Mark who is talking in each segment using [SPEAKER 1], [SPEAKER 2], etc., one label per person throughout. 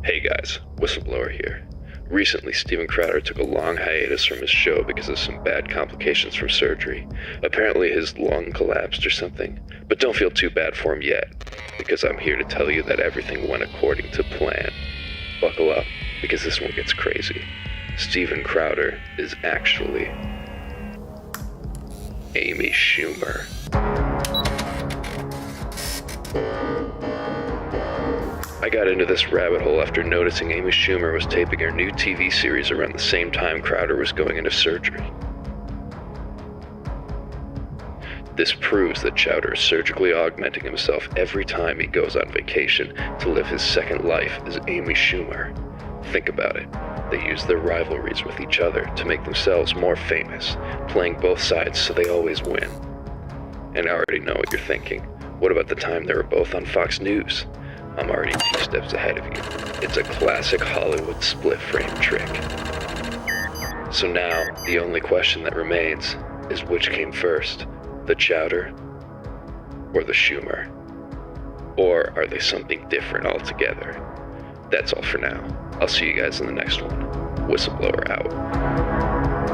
[SPEAKER 1] Hey guys, whistleblower here. Recently, Steven Crowder took a long hiatus from his show because of some bad complications from surgery. Apparently his lung collapsed or something. But don't feel too bad for him yet, because I'm here to tell you that everything went according to plan. Buckle up, because this one gets crazy. Steven Crowder is actually Amy Schumer. I got into this rabbit hole after noticing Amy Schumer was taping her new TV series around the same time Crowder was going into surgery. This proves that Chowder is surgically augmenting himself every time he goes on vacation to live his second life as Amy Schumer. Think about it. They use their rivalries with each other to make themselves more famous, playing both sides so they always win. And I already know what you're thinking. What about the time they were both on Fox News? I'm already 2 steps ahead of you. It's a classic Hollywood split frame trick. So now, the only question that remains is which came first, the Chowder or the Schumer? Or are they something different altogether? That's all for now. I'll see you guys in the next one. Whistleblower out.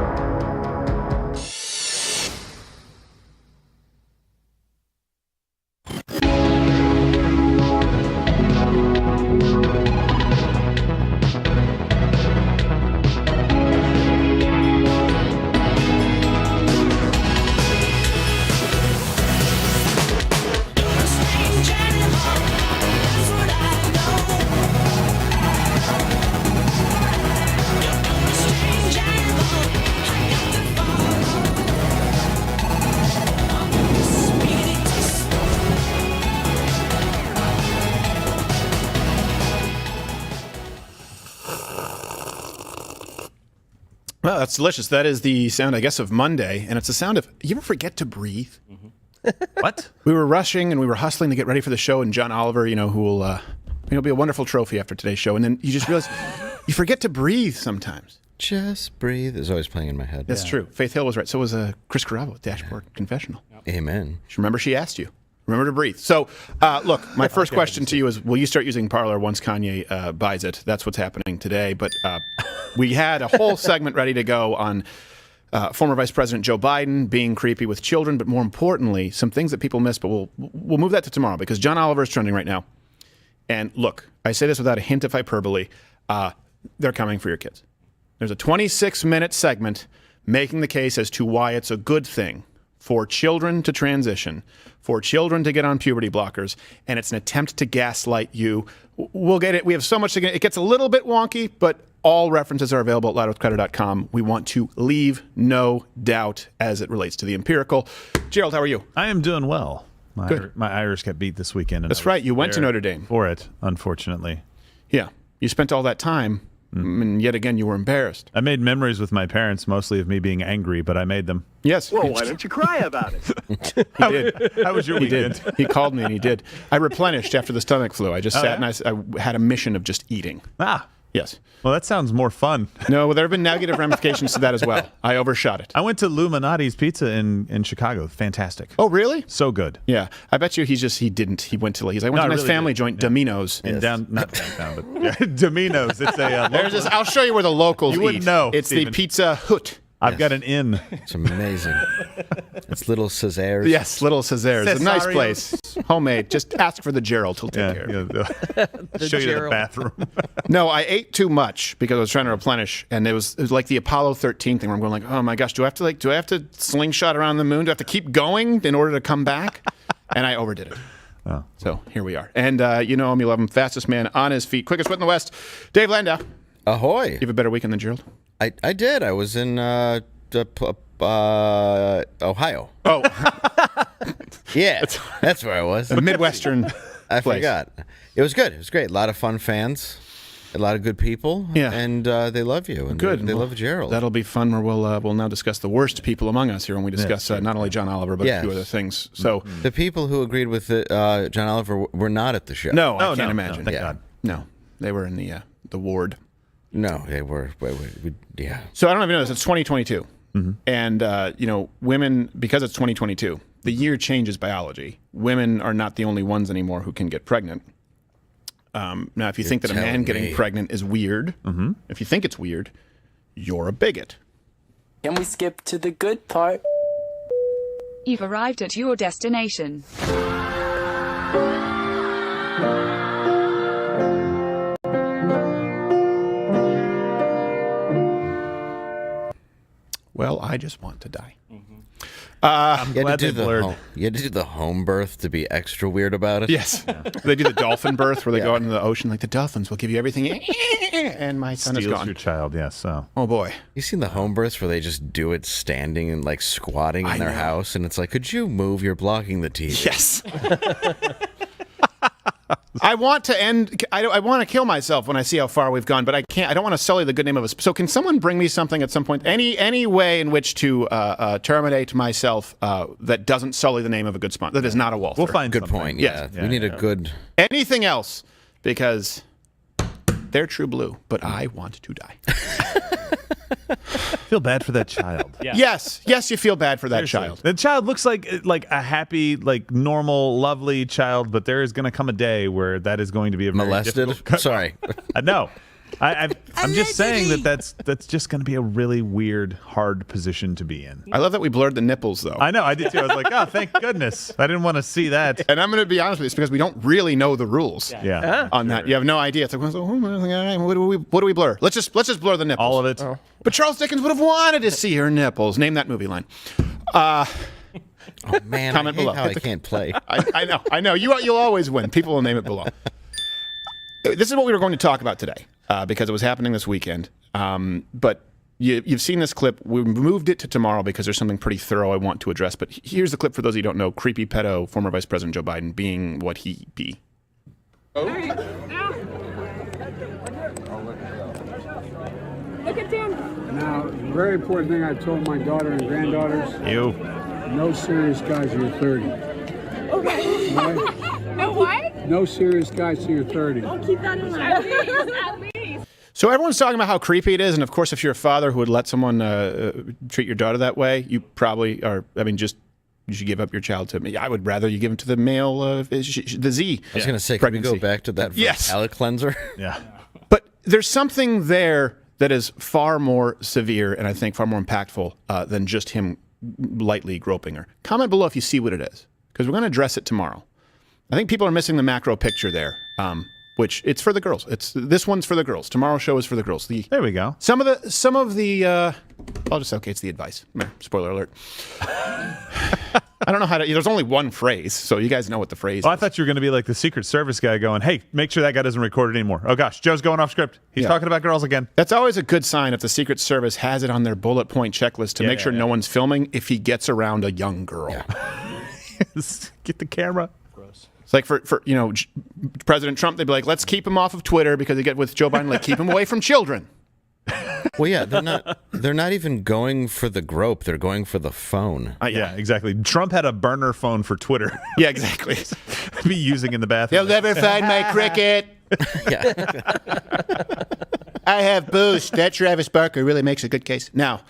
[SPEAKER 2] Well, that's delicious. That is the sound, I guess, of Monday, and it's the sound of, you ever forget to breathe?
[SPEAKER 3] What?
[SPEAKER 2] We were rushing and we were hustling to get ready for the show, and John Oliver, who will be a wonderful trophy after today's show, and then you just realize you forget to breathe sometimes.
[SPEAKER 4] Just breathe is always playing in my head.
[SPEAKER 2] That's true. Faith Hill was right. So was Chris Carrabbo with Dashboard Confessional.
[SPEAKER 4] Amen.
[SPEAKER 2] Remember, she asked you. Remember to breathe. So, look, my first question to you is, will you start using Parler once Kanye buys it? That's what's happening today. But we had a whole segment ready to go on former Vice President Joe Biden being creepy with children, but more importantly, some things that people miss. But we'll move that to tomorrow because John Oliver is trending right now. And look, I say this without a hint of hyperbole. They're coming for your kids. There's a 26-minute segment making the case as to why it's a good thing for children to transition, for children to get on puberty blockers, and it's an attempt to gaslight you. We'll get it. We have so much to get. It gets a little bit wonky, but all references are available at loudwithcrowder.com. We want to leave no doubt as it relates to the empirical. Gerald, how are you?
[SPEAKER 3] I am doing well.
[SPEAKER 2] Good.
[SPEAKER 3] My Irish got beat this weekend. And
[SPEAKER 2] That's right. You went to Notre Dame.
[SPEAKER 3] For it, unfortunately.
[SPEAKER 2] Yeah. You spent all that time, and yet again, you were embarrassed.
[SPEAKER 3] I made memories with my parents, mostly of me being angry, but I made them.
[SPEAKER 2] Yes.
[SPEAKER 5] Well, why don't you cry about it?
[SPEAKER 2] He did.
[SPEAKER 3] How was your
[SPEAKER 2] He
[SPEAKER 3] weekend?
[SPEAKER 2] did. He called me and he did. I replenished after the stomach flu. I just sat and I had a mission of just eating. Yes.
[SPEAKER 3] Well, that sounds more fun.
[SPEAKER 2] No, well, there have been negative ramifications to that as well. I overshot it.
[SPEAKER 3] I went to Luminati's Pizza in Chicago. Fantastic.
[SPEAKER 2] Oh, really?
[SPEAKER 3] So good.
[SPEAKER 2] Yeah. I bet you he didn't. He went to a nice
[SPEAKER 3] really
[SPEAKER 2] family
[SPEAKER 3] did.
[SPEAKER 2] joint, Domino's.
[SPEAKER 3] And not downtown, but Domino's. It's a
[SPEAKER 2] There's this, I'll show you where the locals
[SPEAKER 3] You wouldn't
[SPEAKER 2] eat.
[SPEAKER 3] know,
[SPEAKER 2] It's
[SPEAKER 3] Stephen.
[SPEAKER 2] the Pizza Hut.
[SPEAKER 3] I've got an inn.
[SPEAKER 4] It's amazing. It's Little Caesars.
[SPEAKER 2] Yes, Little Caesars. A nice
[SPEAKER 3] Cesario.
[SPEAKER 2] place. Homemade. Just ask for the Gerald. He'll take care of it.
[SPEAKER 3] Show you the bathroom.
[SPEAKER 2] No, I ate too much because I was trying to replenish, and it was like the Apollo 13 thing where I'm going like, oh my gosh, do I have to slingshot around the moon? Do I have to keep going in order to come back? And I overdid it.
[SPEAKER 3] Oh.
[SPEAKER 2] So here we are. And you know him, you love him. Fastest man on his feet, quickest wit in the West. Dave Landau.
[SPEAKER 4] Ahoy.
[SPEAKER 2] You have a better weekend than Gerald?
[SPEAKER 4] I did. I was in Ohio.
[SPEAKER 2] Oh,
[SPEAKER 4] Yeah, that's where I was.
[SPEAKER 2] a Midwestern
[SPEAKER 4] I
[SPEAKER 2] place.
[SPEAKER 4] forgot. It was good. It was great. A lot of fun fans. A lot of good people.
[SPEAKER 2] Yeah.
[SPEAKER 4] And they love you. And
[SPEAKER 2] Good.
[SPEAKER 4] They love Gerald.
[SPEAKER 2] That'll be fun where we'll now discuss the worst people among us here when we discuss not only John Oliver, but a few other things. So
[SPEAKER 4] The people who agreed with John Oliver were not at the show.
[SPEAKER 2] No, I
[SPEAKER 3] No,
[SPEAKER 2] can't
[SPEAKER 3] no,
[SPEAKER 2] imagine.
[SPEAKER 3] no, thank God.
[SPEAKER 2] No, they were in the ward.
[SPEAKER 4] No, they were. Yeah.
[SPEAKER 2] So I don't even know this. It's 2022, and women, because it's 2022, the year changes biology. Women are not the only ones anymore who can get pregnant. Now, if you think that a man getting pregnant is weird, if you think it's weird, you're a bigot.
[SPEAKER 6] Can we skip to the good part?
[SPEAKER 7] You've arrived at your destination.
[SPEAKER 2] Well, I just want to die.
[SPEAKER 3] I'm
[SPEAKER 4] You had,
[SPEAKER 3] glad
[SPEAKER 4] to
[SPEAKER 3] they
[SPEAKER 4] do the
[SPEAKER 3] blurred.
[SPEAKER 4] you had to do the home birth to be extra weird about it.
[SPEAKER 2] Yes. They do the dolphin birth where they go out into the ocean like the dolphins will give you everything. And my son is
[SPEAKER 3] Steals
[SPEAKER 2] gone.
[SPEAKER 3] your child, yes. So.
[SPEAKER 2] Oh, boy.
[SPEAKER 4] You seen the home births where they just do it standing and like squatting in their house, and it's like, could you move? You're blocking the TV.
[SPEAKER 2] Yes. I want to end. I want to kill myself when I see how far we've gone, but I can't. I don't want to sully the good name of us. So, can someone bring me something at some point? Any way in which to terminate myself that doesn't sully the name of a good sponsor? That is not a Walther.
[SPEAKER 3] We'll find
[SPEAKER 4] Good
[SPEAKER 3] something.
[SPEAKER 4] point.
[SPEAKER 2] Yes.
[SPEAKER 4] Yeah, we need a good.
[SPEAKER 2] Anything else? Because they're true blue, but I want to die.
[SPEAKER 3] Feel bad for that child.
[SPEAKER 2] Yes, you feel bad for that
[SPEAKER 3] Seriously.
[SPEAKER 2] child.
[SPEAKER 3] The child looks like a happy, like normal, lovely child, but there is going to come a day where that is going to be a very
[SPEAKER 4] Molested?
[SPEAKER 3] difficult-
[SPEAKER 4] Sorry.
[SPEAKER 3] No, I'm just saying that's just going to be a really weird, hard position to be in.
[SPEAKER 2] I love that we blurred the nipples, though.
[SPEAKER 3] I know, I did too. I was like, oh, thank goodness. I didn't want to see that.
[SPEAKER 2] And I'm going to be honest with you, it's because we don't really know the rules
[SPEAKER 3] Yeah,
[SPEAKER 2] on that. You have no idea. It's like, what do we blur? Let's just blur the nipples.
[SPEAKER 3] all of it.
[SPEAKER 2] But Charles Dickens would have wanted to see her nipples. Name that movie line.
[SPEAKER 4] Oh man,
[SPEAKER 2] Comment
[SPEAKER 4] I hate
[SPEAKER 2] below.
[SPEAKER 4] how I can't play.
[SPEAKER 2] I know. You'll always win. People will name it below. This is what we were going to talk about today because it was happening this weekend. But you've seen this clip. We moved it to tomorrow because there's something pretty thorough I want to address. But here's the clip for those of you who don't know. Creepy pedo, former Vice President Joe Biden being what he be.
[SPEAKER 8] Look at them. Now, very important thing I told my daughter and granddaughters,
[SPEAKER 3] You.
[SPEAKER 8] no serious guys till you're 30.
[SPEAKER 9] Okay.
[SPEAKER 8] Right?
[SPEAKER 9] No what?
[SPEAKER 8] No serious guys till you're 30.
[SPEAKER 9] Keep that in mind. At least.
[SPEAKER 2] So everyone's talking about how creepy it is, and of course, if you're a father who would let someone treat your daughter that way, you probably are. I mean, just you should give up your child to me. I would rather you give him to the male, the Z.
[SPEAKER 4] I was going to say, can we
[SPEAKER 2] pregnancy.
[SPEAKER 4] go back to that
[SPEAKER 2] Yes.
[SPEAKER 4] palate cleanser?
[SPEAKER 3] Yeah.
[SPEAKER 2] But there's something there that is far more severe and I think far more impactful than just him lightly groping her. Comment below if you see what it is, because we're going to address it tomorrow. I think people are missing the macro picture there, which it's for the girls. This one's for the girls. Tomorrow's show is for the girls.
[SPEAKER 3] There we go.
[SPEAKER 2] Some of the I'll just okay. It's the advice. Spoiler alert. I don't know how to. There's only one phrase, so you guys know what the phrase
[SPEAKER 3] Oh, I
[SPEAKER 2] is.
[SPEAKER 3] thought you were going to be like the Secret Service guy going, hey, make sure that guy doesn't record it anymore. Oh, gosh, Joe's going off script. He's talking about girls again.
[SPEAKER 2] That's always a good sign if the Secret Service has it on their bullet point checklist to make sure no one's filming if he gets around a young girl.
[SPEAKER 3] Get the camera.
[SPEAKER 2] It's like for President Trump, they'd be like, let's keep him off of Twitter because they get with Joe Biden, like keep him away from children.
[SPEAKER 4] Well, yeah, they're not even going for the grope. They're going for the phone.
[SPEAKER 3] Yeah, exactly. Trump had a burner phone for Twitter.
[SPEAKER 2] Yeah, exactly.
[SPEAKER 3] Be using in the bathroom.
[SPEAKER 2] They'll never find my cricket.
[SPEAKER 4] Yeah.
[SPEAKER 2] I have Boost. That Travis Barker really makes a good case. Now,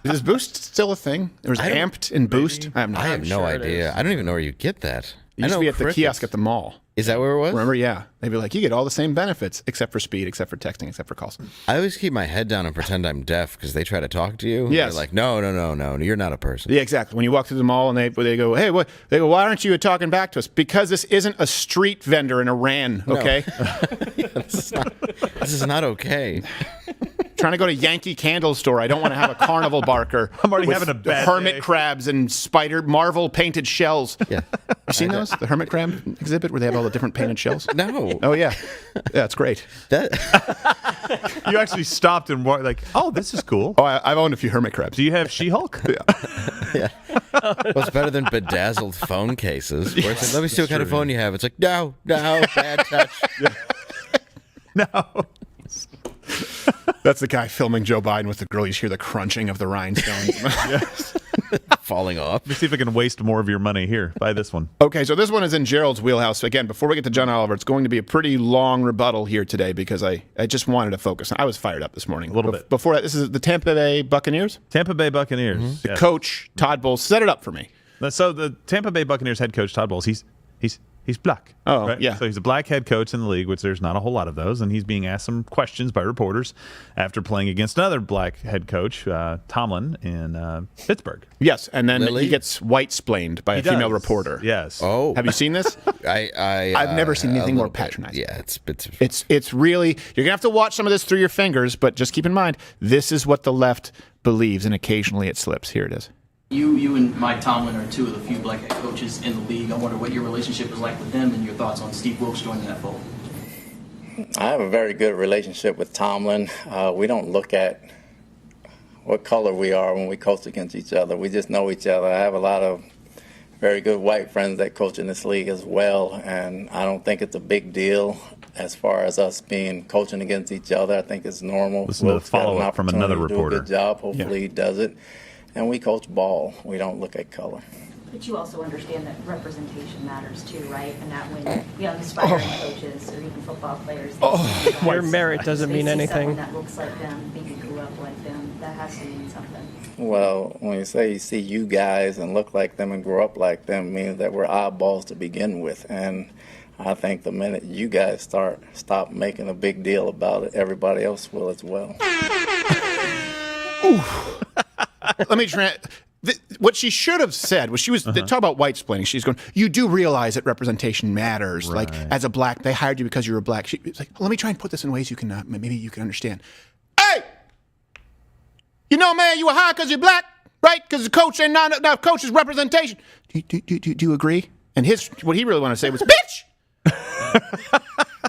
[SPEAKER 2] is Boost still a thing? There's Amped and Boost. I have
[SPEAKER 4] no idea. I don't even know where you get that.
[SPEAKER 2] It used to be at the kiosk at the mall.
[SPEAKER 4] Is that where it was?
[SPEAKER 2] Remember? Yeah. They'd be like, you get all the same benefits except for speed, except for texting, except for calls.
[SPEAKER 4] I always keep my head down and pretend I'm deaf because they try to talk to you.
[SPEAKER 2] Yes.
[SPEAKER 4] They're like, no, you're not a person.
[SPEAKER 2] Yeah, exactly. When you walk through the mall and they go, hey, what? They go, why aren't you talking back to us? Because this isn't a street vendor in Iran, okay?
[SPEAKER 4] This is not okay.
[SPEAKER 2] Trying to go to Yankee Candle Store. I don't want to have a carnival barker.
[SPEAKER 3] I'm already
[SPEAKER 2] with
[SPEAKER 3] having a bad
[SPEAKER 2] hermit
[SPEAKER 3] day.
[SPEAKER 2] crabs and spider Marvel painted shells.
[SPEAKER 4] Yeah.
[SPEAKER 2] You seen those? The hermit crab exhibit where they have all the different painted shells?
[SPEAKER 4] No.
[SPEAKER 2] Oh, yeah. Yeah, it's great.
[SPEAKER 3] You actually stopped and walked like, oh, this is cool.
[SPEAKER 2] Oh, I've owned a few hermit crabs.
[SPEAKER 3] Do you have She-Hulk?
[SPEAKER 4] Yeah. What's better than bedazzled phone cases? Where it's like, let me see what kind of phone you have. It's like, no, bad touch.
[SPEAKER 3] No.
[SPEAKER 2] That's the guy filming Joe Biden with the girl. You just hear the crunching of the rhinestones.
[SPEAKER 4] Falling off.
[SPEAKER 3] Let me see if I can waste more of your money. Here, buy this one.
[SPEAKER 2] Okay, so this one is in Gerald's wheelhouse. Again, before we get to John Oliver, it's going to be a pretty long rebuttal here today because I just wanted to focus. I was fired up this morning.
[SPEAKER 3] A little bit.
[SPEAKER 2] Before that, this is the Tampa Bay Buccaneers.
[SPEAKER 3] Tampa Bay Buccaneers.
[SPEAKER 2] The coach, Todd Bowles, set it up for me.
[SPEAKER 3] So the Tampa Bay Buccaneers head coach, Todd Bowles, he's He's black.
[SPEAKER 2] Oh,
[SPEAKER 3] right?
[SPEAKER 2] yeah.
[SPEAKER 3] So he's a black head coach in the league, which there's not a whole lot of those, and he's being asked some questions by reporters after playing against another black head coach, Tomlin, in Pittsburgh.
[SPEAKER 2] Yes, and then
[SPEAKER 4] Lily?
[SPEAKER 2] he gets white-splained by a female reporter.
[SPEAKER 3] Yes.
[SPEAKER 4] Oh,
[SPEAKER 2] Have you seen this?
[SPEAKER 4] I've
[SPEAKER 2] never seen anything more patronizing.
[SPEAKER 4] Yeah,
[SPEAKER 2] It's really, you're gonna have to watch some of this through your fingers, but just keep in mind this is what the left believes, and occasionally it slips. Here it is.
[SPEAKER 10] You and Mike Tomlin are two of the few black head coaches in the league. I wonder what your relationship is like with them and your thoughts on Steve Wilkes joining that fold.
[SPEAKER 11] I have a very good relationship with Tomlin. We don't look at what color we are when we coach against each other. We just know each other. I have a lot of very good white friends that coach in this league as well, and I don't think it's a big deal as far as us being coaching against each other. I think it's normal.
[SPEAKER 3] Listen to the follow-up from another reporter.
[SPEAKER 11] Do a good job. Hopefully he does it. And we coach ball. We don't look at color.
[SPEAKER 12] But you also understand that representation matters too, right? And that when young aspiring coaches or even football players,
[SPEAKER 13] your merit doesn't mean anything.
[SPEAKER 12] That looks like them, maybe grew up like them. That has to mean something.
[SPEAKER 11] Well, when you say you see you guys and look like them and grow up like them, it means that we're oddballs to begin with. And I think the minute you guys stop making a big deal about it, everybody else will as well.
[SPEAKER 2] Let me try. What she should have said was she was talking about white splaining. She's going, you do realize that representation matters.
[SPEAKER 3] Right.
[SPEAKER 2] Like as a black, they hired you because you were black. It's like, let me try and put this in ways you can maybe you can understand. Hey, you know, man, you were hired because you're black, right? Because the coach and not coach's representation. Do you agree? And what he really wanted to say was, bitch.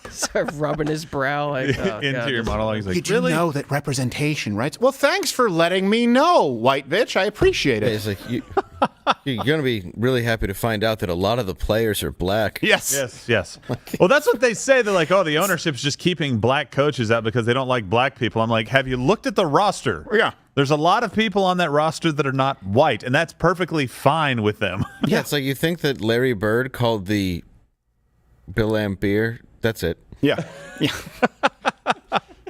[SPEAKER 13] Sort of rubbing his brow like
[SPEAKER 3] into your monologue. He's like,
[SPEAKER 2] Did you know that representation, right? Well, thanks for letting me know, white bitch. I appreciate it.
[SPEAKER 4] It's like you're going to be really happy to find out that a lot of the players are black.
[SPEAKER 2] Yes.
[SPEAKER 3] Well, that's what they say. They're like, oh, the ownership's just keeping black coaches out because they don't like black people. I'm like, have you looked at the roster?
[SPEAKER 2] Yeah.
[SPEAKER 3] There's a lot of people on that roster that are not white, and that's perfectly fine with them.
[SPEAKER 4] Yeah, it's like you think that Larry Bird called the Bill Laimbeer. That's it.
[SPEAKER 2] Yeah. He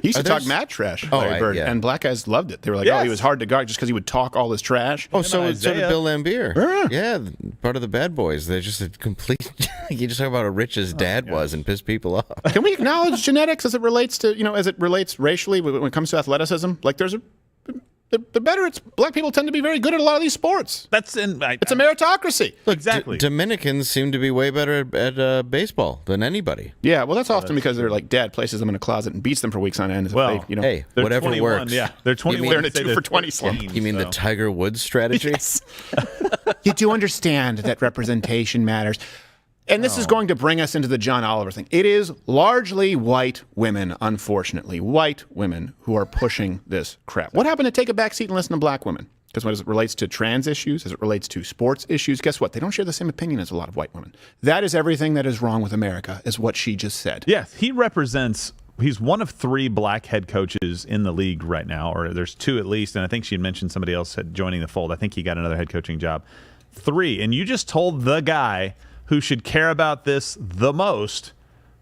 [SPEAKER 2] used to talk mad trash, Larry Bird, and black guys loved it. They were like, oh, he was hard to guard just because he would talk all this trash.
[SPEAKER 4] Oh, so did Bill Laimbeer. Yeah, part of the Bad Boys. They're just a complete. You just talk about how rich his dad was and piss people off.
[SPEAKER 2] Can we acknowledge genetics as it relates to, as it relates racially when it comes to athleticism? Like the better black people tend to be very good at a lot of these sports.
[SPEAKER 3] It's a
[SPEAKER 2] meritocracy.
[SPEAKER 4] Look,
[SPEAKER 3] exactly.
[SPEAKER 4] Dominicans seem to be way better at baseball than anybody.
[SPEAKER 2] Yeah, well, that's often because they're like dad places them in a closet and beats them for weeks on end.
[SPEAKER 4] Well, hey, whatever
[SPEAKER 3] 21,
[SPEAKER 4] works.
[SPEAKER 3] Yeah, they're 21.
[SPEAKER 2] They're in a 2 for 20 slump.
[SPEAKER 4] You mean the Tiger Woods strategy?
[SPEAKER 2] Yes. You do understand that representation matters. And this is going to bring us into the John Oliver thing. It is largely white women, unfortunately, white women who are pushing this crap. What happened to take a back seat and listen to black women? Because when it relates to trans issues, as it relates to sports issues, guess what? They don't share the same opinion as a lot of white women. That is everything that is wrong with America, is what she just said.
[SPEAKER 3] Yes, he's one of 3 black head coaches in the league right now, or there's 2 at least, and I think she had mentioned somebody else joining the fold. I think he got another head coaching job. 3, and you just told the guy who should care about this the most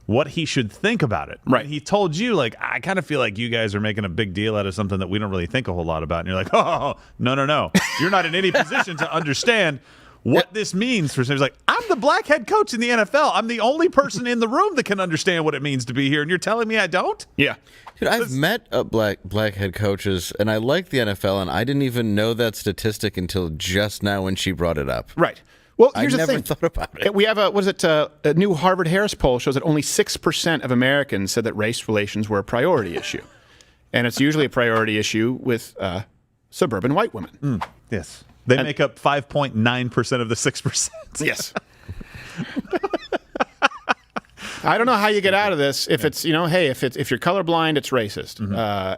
[SPEAKER 3] what he should think about it.
[SPEAKER 2] Right.
[SPEAKER 3] He told you, like, I kind of feel like you guys are making a big deal out of something that we don't really think a whole lot about. And you're like, oh, no. You're not in any position to understand what this means for somebody. He's like, I'm the black head coach in the NFL. I'm the only person in the room that can understand what it means to be here. And you're telling me I don't?
[SPEAKER 2] Yeah.
[SPEAKER 4] Dude, I've met black head coaches, and I like the NFL, and I didn't even know that statistic until just now when she brought it up.
[SPEAKER 2] Right. Well, here's
[SPEAKER 4] I never
[SPEAKER 2] the thing.
[SPEAKER 4] thought about it.
[SPEAKER 2] We have a new Harvard-Harris poll shows that only 6% of Americans said that race relations were a priority issue. And it's usually a priority issue with suburban white women.
[SPEAKER 3] Yes. They make up 5.9% of the 6%.
[SPEAKER 2] Yes. I don't know how you get out of this if it's, hey, if you're colorblind, it's racist.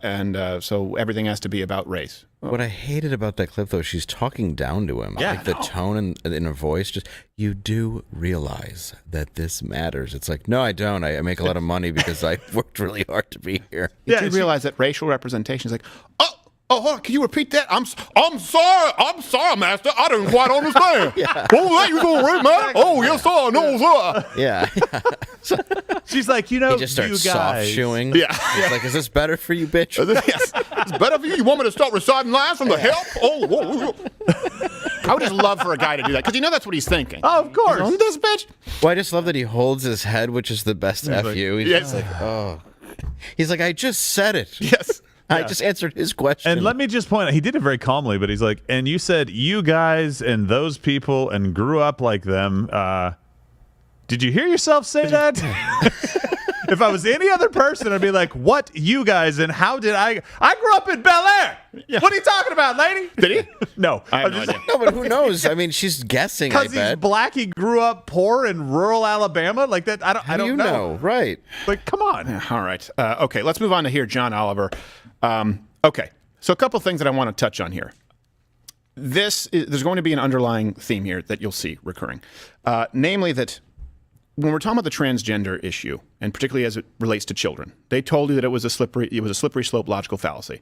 [SPEAKER 2] And so everything has to be about race.
[SPEAKER 4] What I hated about that clip, though, she's talking down to him.
[SPEAKER 2] Yeah,
[SPEAKER 4] like the tone in her voice, just, you do realize that this matters. It's like, no, I don't. I make a lot of money because I worked really hard to be here.
[SPEAKER 2] You do realize that racial representation is like, oh, hold on, can you repeat that? I'm sorry, master. I didn't quite understand. What was that you gonna read, man? Oh, yes, sir. No, sir.
[SPEAKER 4] Yeah.
[SPEAKER 3] She's like,
[SPEAKER 4] he just starts soft shoeing.
[SPEAKER 2] Yeah.
[SPEAKER 4] It's like, is this better for you, bitch?
[SPEAKER 2] Yes. It's better for you. You want me to start reciting lines from the help? Oh, whoa. I would just love for a guy to do that because that's what he's thinking.
[SPEAKER 3] Oh, of course.
[SPEAKER 2] On this bitch.
[SPEAKER 4] Well, I just love that he holds his head, which is the best F you. He's just like, oh. He's like, I just said it.
[SPEAKER 2] Yes.
[SPEAKER 4] I just answered his question.
[SPEAKER 3] And let me just point out, he did it very calmly, but he's like, and you said you guys and those people and grew up like them. Did you hear yourself say that? If I was any other person, I'd be like, what you guys and how did I grew up in Bel Air. Yeah. What are you talking about, lady?
[SPEAKER 2] Did he?
[SPEAKER 3] No.
[SPEAKER 2] I have no idea.
[SPEAKER 4] No, but who knows? I mean, she's guessing, I
[SPEAKER 3] Because he's
[SPEAKER 4] bet.
[SPEAKER 3] black, he grew up poor in rural Alabama? Like that, I don't know.
[SPEAKER 4] Right.
[SPEAKER 3] Like, come on.
[SPEAKER 2] All right. Okay, let's move on to hear John Oliver. Okay, so a couple things that I want to touch on here. There's going to be an underlying theme here that you'll see recurring. Namely that when we're talking about the transgender issue, and particularly as it relates to children, they told you that it was a slippery slope logical fallacy.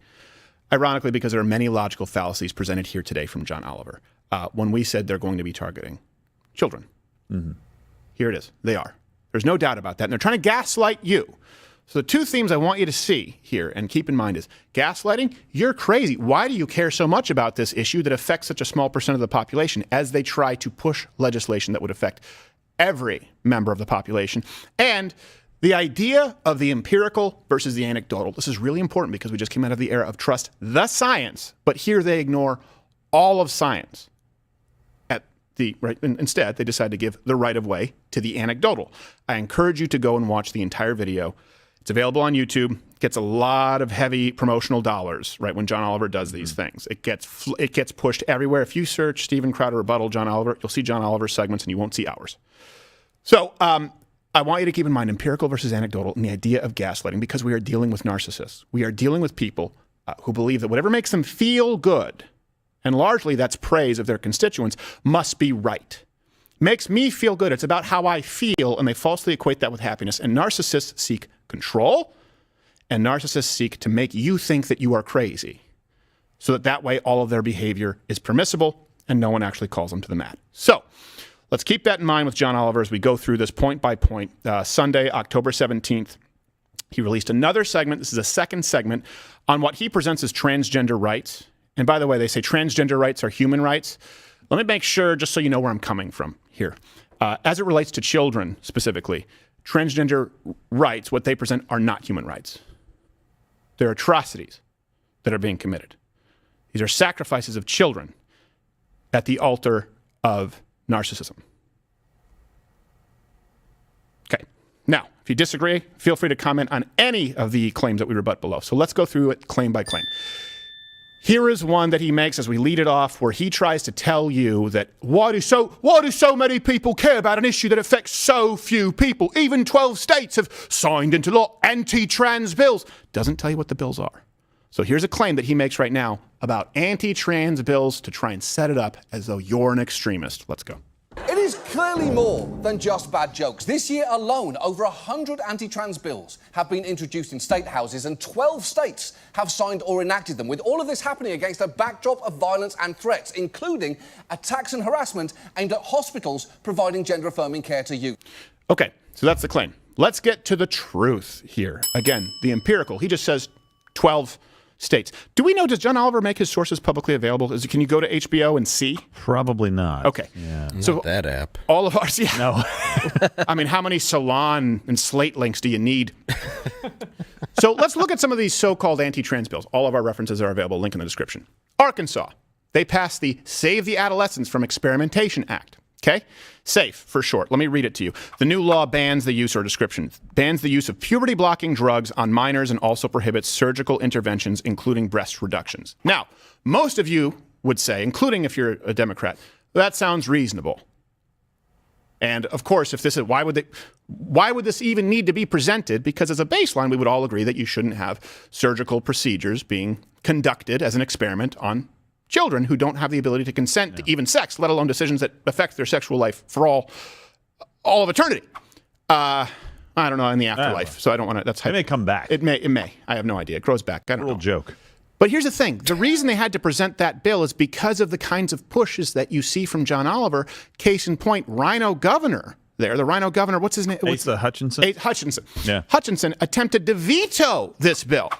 [SPEAKER 2] Ironically, because there are many logical fallacies presented here today from John Oliver, when we said they're going to be targeting children. Mm-hmm. Here it is. They are. There's no doubt about that. And they're trying to gaslight you. So the two themes I want you to see here and keep in mind is gaslighting, you're crazy. Why do you care so much about this issue that affects such a small percent of the population as they try to push legislation that would affect every member of the population? And the idea of the empirical versus the anecdotal. This is really important because we just came out of the era of trust the science, but here they ignore all of science. Instead, they decide to give the right of way to the anecdotal. I encourage you to go and watch the entire video. It's available on YouTube. Gets a lot of heavy promotional dollars, right, when John Oliver does these things. It gets pushed everywhere. If you search Steven Crowder rebuttal John Oliver, you'll see John Oliver's segments and you won't see ours. So I want you to keep in mind empirical versus anecdotal and the idea of gaslighting because we are dealing with narcissists. We are dealing with people who believe that whatever makes them feel good, and largely that's praise of their constituents, must be right. Makes me feel good. It's about how I feel, and they falsely equate that with happiness. And narcissists seek control, and narcissists seek to make you think that you are crazy, so that way all of their behavior is permissible, and no one actually calls them to the mat. So let's keep that in mind with John Oliver as we go through this point by point. Sunday, October 17th, he released another segment. This is a second segment on what he presents as transgender rights. And by the way, they say transgender rights are human rights. Let me make sure, just so you know where I'm coming from here. As it relates to children specifically, transgender rights, what they present, are not human rights. They're atrocities that are being committed. These are sacrifices of children at the altar of narcissism. Okay. Now, if you disagree, feel free to comment on any of the claims that we rebut below. So let's go through it claim by claim. Here is one that he makes as we lead it off where he tries to tell you that why do so many people care about an issue that affects so few people? Even 12 states have signed into law anti-trans bills. Doesn't tell you what the bills are. So here's a claim that he makes right now about anti-trans bills to try and set it up as though you're an extremist. Let's go.
[SPEAKER 14] It is clearly more than just bad jokes. This year alone, over 100 anti-trans bills have been introduced in state houses and 12 states have signed or enacted them, with all of this happening against a backdrop of violence and threats, including attacks and harassment aimed at hospitals providing gender-affirming care to youth.
[SPEAKER 2] Okay, so that's the claim. Let's get to the truth here. Again, the empirical. He just says 12 states. Do we know, does John Oliver make his sources publicly available? Can you go to HBO and see?
[SPEAKER 3] Probably not.
[SPEAKER 2] Okay.
[SPEAKER 3] Yeah.
[SPEAKER 2] So
[SPEAKER 4] not that app.
[SPEAKER 2] All of ours, yeah.
[SPEAKER 3] No.
[SPEAKER 2] I mean, how many Salon and Slate links do you need? So let's look at some of these so-called anti-trans bills. All of our references are available. Link in the description. Arkansas. They passed the Save the Adolescents from Experimentation Act. Okay? SAFE, for short. Let me read it to you. The new law bans the use of puberty-blocking drugs on minors and also prohibits surgical interventions, including breast reductions. Now, most of you would say, including if you're a Democrat, that sounds reasonable. And of course, if this is why would this even need to be presented? Because as a baseline, we would all agree that you shouldn't have surgical procedures being conducted as an experiment on children who don't have the ability to consent to even sex, let alone decisions that affect their sexual life for all of eternity. I don't know in the afterlife, so I don't want to. That's
[SPEAKER 3] it may come back.
[SPEAKER 2] It may. I have no idea. It grows back. I don't know.
[SPEAKER 3] Joke.
[SPEAKER 2] But here's the thing. The reason they had to present that bill is because of the kinds of pushes that you see from John Oliver. Case in point, Rhino Governor there. The Rhino Governor, what's his name?
[SPEAKER 3] Asa Hutchinson?
[SPEAKER 2] Hutchinson.
[SPEAKER 3] Yeah.
[SPEAKER 2] Hutchinson attempted to veto this bill.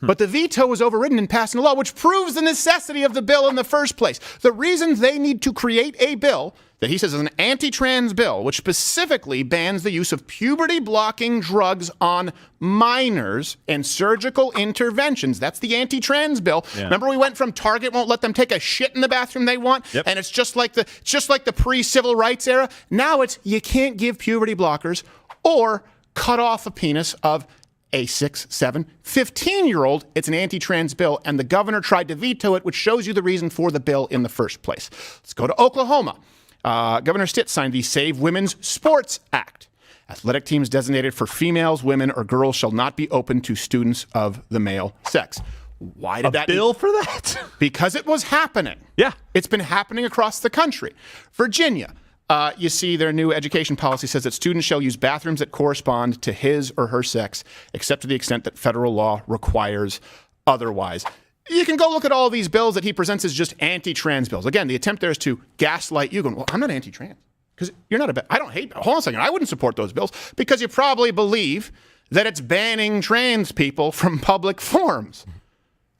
[SPEAKER 2] But the veto was overridden and passed into law, which proves the necessity of the bill in the first place. The reason they need to create a bill that he says is an anti-trans bill, which specifically bans the use of puberty-blocking drugs on minors and surgical interventions. That's the anti-trans bill. Yeah. Remember, we went from Target won't let them take a shit in the bathroom they want, and it's just like the pre-civil rights era. Now it's you can't give puberty blockers or cut off a penis of a 6, 7, 15-year-old. It's an anti-trans bill, and the governor tried to veto it, which shows you the reason for the bill in the first place. Let's go to Oklahoma. Governor Stitt signed the Save Women's Sports Act. Athletic teams designated for females, women, or girls shall not be open to students of the male sex. Why did that
[SPEAKER 3] bill for that?
[SPEAKER 2] Because it was happening.
[SPEAKER 3] Yeah.
[SPEAKER 2] It's been happening across the country. Virginia, you see their new education policy says that students shall use bathrooms that correspond to his or her sex, except to the extent that federal law requires otherwise. You can go look at all these bills that he presents as just anti-trans bills. Again, the attempt there is to gaslight you, going, well, I'm not anti-trans. Because you're not I don't hate, hold on a second, I wouldn't support those bills because you probably believe that it's banning trans people from public forums.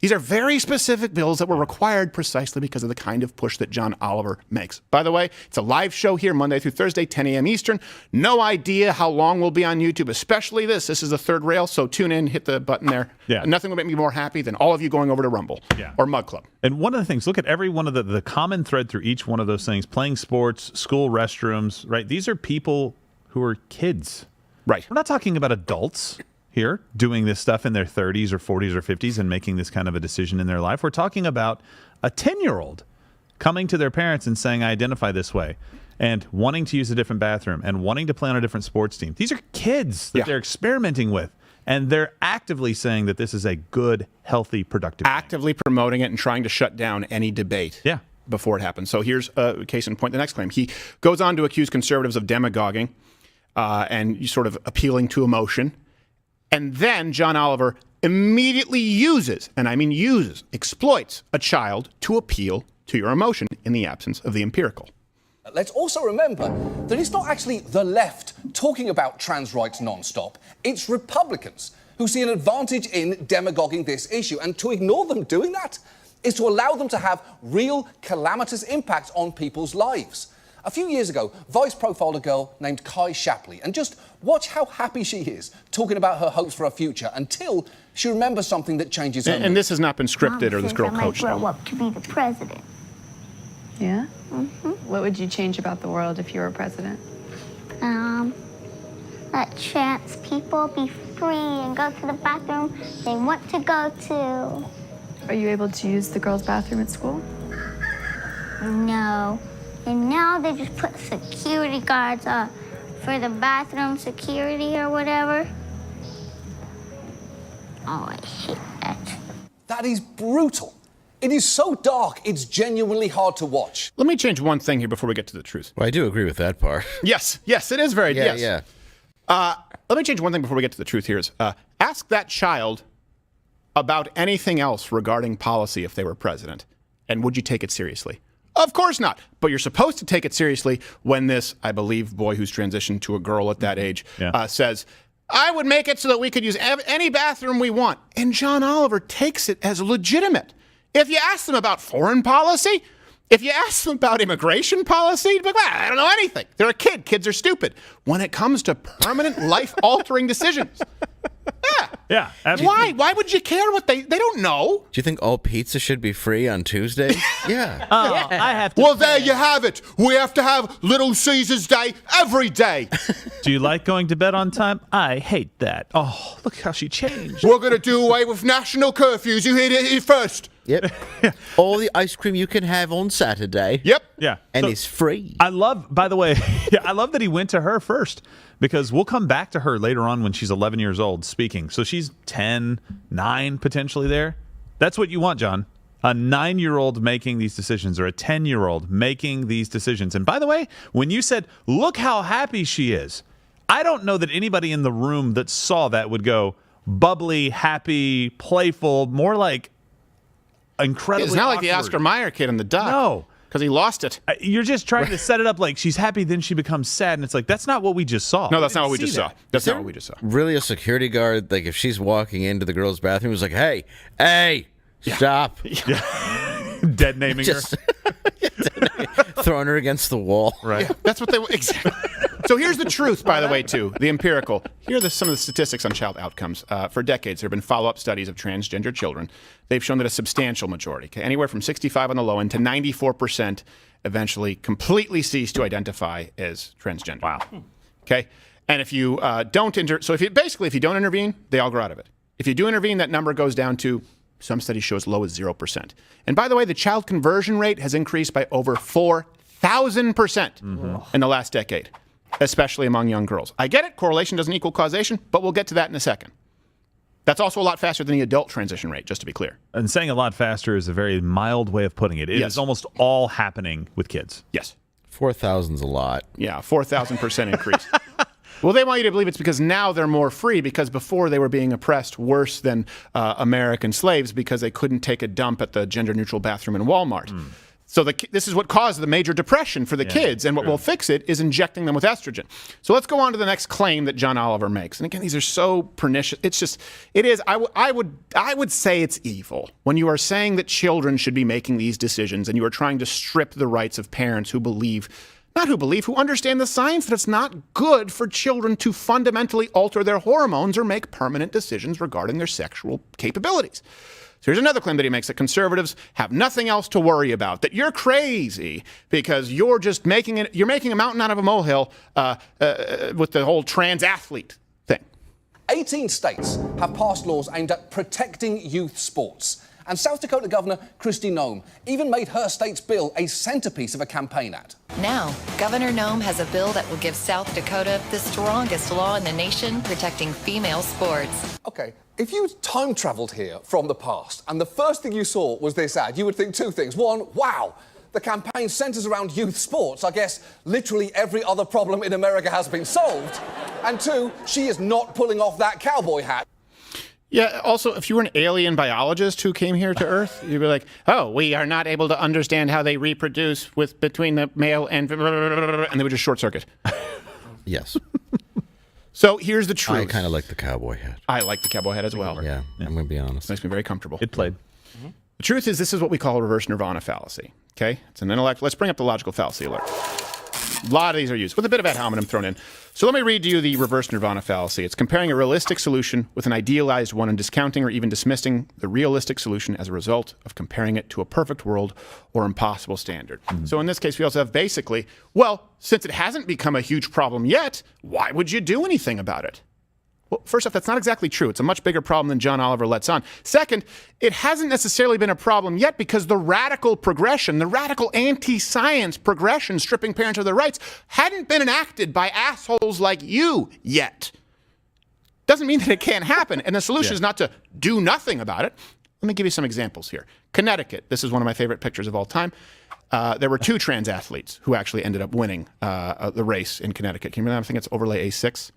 [SPEAKER 2] These are very specific bills that were required precisely because of the kind of push that John Oliver makes. By the way, it's a live show here Monday through Thursday, 10 a.m. Eastern. No idea how long we'll be on YouTube, especially this. This is the third rail, so tune in, hit the button there.
[SPEAKER 3] Yeah.
[SPEAKER 2] Nothing will make me more happy than all of you going over to Rumble or Mug Club.
[SPEAKER 3] And one of the things, look at every one of the common thread through each one of those things, playing sports, school restrooms, right? These are people who are kids.
[SPEAKER 2] Right.
[SPEAKER 3] We're not talking about adults here doing this stuff in their 30s or 40s or 50s and making this kind of a decision in their life. We're talking about a 10-year-old coming to their parents and saying, I identify this way, and wanting to use a different bathroom and wanting to play on a different sports team. These are kids that they're experimenting with, and they're actively saying that this is a good, healthy, productive
[SPEAKER 2] actively
[SPEAKER 3] thing.
[SPEAKER 2] Promoting it and trying to shut down any debate before it happens. So here's a case in point. The next claim. He goes on to accuse conservatives of demagoguing and sort of appealing to emotion. And then John Oliver immediately uses, and I mean uses, exploits a child to appeal to your emotion in the absence of the empirical.
[SPEAKER 14] Let's also remember that it's not actually the left talking about trans rights non-stop. It's Republicans who see an advantage in demagoguing this issue. And to ignore them doing that is to allow them to have real calamitous impact on people's lives. A few years ago, Vice profiled a girl named Kai Shapley, and just watch how happy she is talking about her hopes for her future until she remembers something that changes her.
[SPEAKER 2] And this has not been scripted or this girl coached.
[SPEAKER 15] I might grow up to be the president.
[SPEAKER 16] Yeah? What would you change about the world if you were president?
[SPEAKER 15] Let trans people be free and go to the bathroom they want to go to.
[SPEAKER 16] Are you able to use the girls' bathroom at school?
[SPEAKER 15] No. And now they just put security guards for the bathroom security or whatever. Oh, I hate that.
[SPEAKER 14] That is brutal. It is so dark, it's genuinely hard to watch.
[SPEAKER 2] Let me change one thing here before we get to the truth.
[SPEAKER 4] Well, I do agree with that part.
[SPEAKER 2] Yes, it is very,
[SPEAKER 4] Yeah.
[SPEAKER 2] Let me change one thing before we get to the truth here. Ask that child about anything else regarding policy if they were president, and would you take it seriously? Of course not. But you're supposed to take it seriously when this, I believe, boy who's transitioned to a girl at that age says, I would make it so that we could use any bathroom we want. And John Oliver takes it as legitimate. If you ask them about foreign policy, if you ask them about immigration policy, like, well, I don't know anything. They're a kid. Kids are stupid. When it comes to permanent life-altering decisions,
[SPEAKER 3] yeah, absolutely.
[SPEAKER 2] Why would you care what they don't know?
[SPEAKER 4] Do you think all pizza should be free on Tuesdays? Yeah.
[SPEAKER 3] I have to.
[SPEAKER 2] Well, there you have it. We have to have Little Caesar's Day every day.
[SPEAKER 3] Do you like going to bed on time? I hate that. Oh, look how she changed.
[SPEAKER 2] We're going to do away with national curfews. You heard it here first.
[SPEAKER 4] Yep. All the ice cream you can have on Saturday.
[SPEAKER 2] Yep.
[SPEAKER 3] Yeah.
[SPEAKER 4] And
[SPEAKER 3] So,
[SPEAKER 4] it's free.
[SPEAKER 3] I love, by the way, I love that he went to her first because we'll come back to her later on when she's 11 years old speaking. So she's 10, 9 potentially there. That's what you want, John. A 9-year-old making these decisions or a 10-year-old making these decisions. And by the way, when you said, look how happy she is, I don't know that anybody in the room that saw that would go bubbly, happy, playful, more like incredibly
[SPEAKER 2] It's not
[SPEAKER 3] awkward.
[SPEAKER 2] like the Oscar Mayer kid in the doc.
[SPEAKER 3] No.
[SPEAKER 2] Because he lost it.
[SPEAKER 3] You're just trying to set it up like she's happy, then she becomes sad, and it's like, that's not what we just saw.
[SPEAKER 2] No, that's not what we just saw. That's not what we just saw.
[SPEAKER 4] Really, a security guard, like if she's walking into the girls' bathroom, is like, hey, stop.
[SPEAKER 3] Dead naming her.
[SPEAKER 2] Throwing her against the wall.
[SPEAKER 3] Right.
[SPEAKER 2] Yeah, that's what they exactly. So here's the truth, by the way, too, the empirical. Here are some of the statistics on child outcomes. For decades, there have been follow-up studies of transgender children. They've shown that a substantial majority, anywhere from 65 on the low end to 94%, eventually completely cease to identify as transgender.
[SPEAKER 3] Wow.
[SPEAKER 2] Okay, and if you don't if you don't intervene, they all grow out of it. If you do intervene, that number goes down to, some studies show as low as 0%. And by the way, the child conversion rate has increased by over 4,000% in the last decade, especially among young girls. I get it, correlation doesn't equal causation, but we'll get to that in a second. That's also a lot faster than the adult transition rate, just to be clear.
[SPEAKER 3] And saying a lot faster is a very mild way of putting it. It is almost all happening with kids.
[SPEAKER 2] Yes.
[SPEAKER 4] 4,000's a lot.
[SPEAKER 2] Yeah, 4,000% increase. Well, they want you to believe it's because now they're more free, because before they were being oppressed worse than American slaves because they couldn't take a dump at the gender-neutral bathroom in Walmart. So this is what caused the major depression for the kids, and what will fix it is injecting them with estrogen. So let's go on to the next claim that John Oliver makes. And again, these are so pernicious. It is. I would say it's evil when you are saying that children should be making these decisions, and you are trying to strip the rights of parents who who understand the science that it's not good for children to fundamentally alter their hormones or make permanent decisions regarding their sexual capabilities. So here's another claim that he makes, that conservatives have nothing else to worry about, that you're crazy because you're just making a mountain out of a molehill with the whole trans athlete thing.
[SPEAKER 14] 18 states have passed laws aimed at protecting youth sports. And South Dakota Governor Kristi Noem even made her state's bill a centerpiece of a campaign ad.
[SPEAKER 17] Now, Governor Noem has a bill that will give South Dakota the strongest law in the nation protecting female sports.
[SPEAKER 14] Okay, if you time traveled here from the past and the first thing you saw was this ad, you would think two things. One, wow, the campaign centers around youth sports. I guess literally every other problem in America has been solved. And two, she is not pulling off that cowboy hat.
[SPEAKER 2] Yeah, also, if you were an alien biologist who came here to Earth, you'd be like, oh, we are not able to understand how they reproduce between the male and they would just short circuit.
[SPEAKER 4] Yes.
[SPEAKER 2] So here's the truth.
[SPEAKER 4] I kind of like the cowboy hat.
[SPEAKER 2] I like the cowboy hat as well.
[SPEAKER 4] Yeah, I'm going to be honest.
[SPEAKER 2] Makes me very comfortable.
[SPEAKER 3] It played.
[SPEAKER 2] The truth is, this is what we call a reverse nirvana fallacy. Okay? It's an intellect. Let's bring up the logical fallacy alert. A lot of these are used with a bit of ad hominem thrown in. So let me read to you the reverse nirvana fallacy. It's comparing a realistic solution with an idealized one and discounting or even dismissing the realistic solution as a result of comparing it to a perfect world or impossible standard. So in this case, we also have basically, well, since it hasn't become a huge problem yet, why would you do anything about it? Well, first off, that's not exactly true. It's a much bigger problem than John Oliver lets on. Second, it hasn't necessarily been a problem yet because the radical progression, the radical anti-science progression, stripping parents of their rights, hadn't been enacted by assholes like you yet. Doesn't mean that it can't happen. And the solution is not to do nothing about it. Let me give you some examples here. Connecticut, this is one of my favorite pictures of all time. There were two trans athletes who actually ended up winning the race in Connecticut. Can you remember? I think it's overlay A6.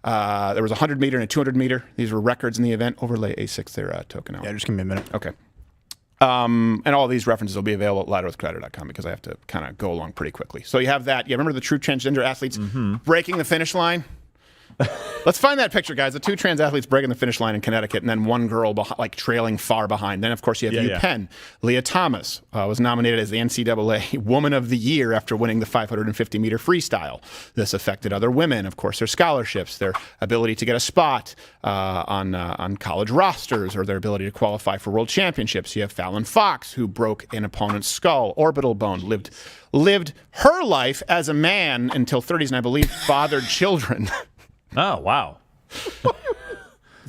[SPEAKER 2] There was a 100-meter and a 200-meter. These were records in the event. Overlay A6, their token out. Yeah, just give me a minute. Okay. And all of these references will be available at louderwithcrowder.com because I have to kind of go along pretty quickly. So you have that. You remember the true transgender athletes breaking the finish line? Let's find that picture, guys. The two trans athletes breaking the finish line in Connecticut, and then one girl trailing far behind. Then, of course, you have UPenn. Leah Thomas was nominated as the NCAA Woman of the Year after winning the 550-meter freestyle. This affected other women, of course, their scholarships, their ability to get a spot on college rosters, or their ability to qualify for world championships. You have Fallon Fox, who broke an opponent's skull, orbital bone, lived her life as a man until 30s, and I believe fathered children.
[SPEAKER 3] Oh, wow.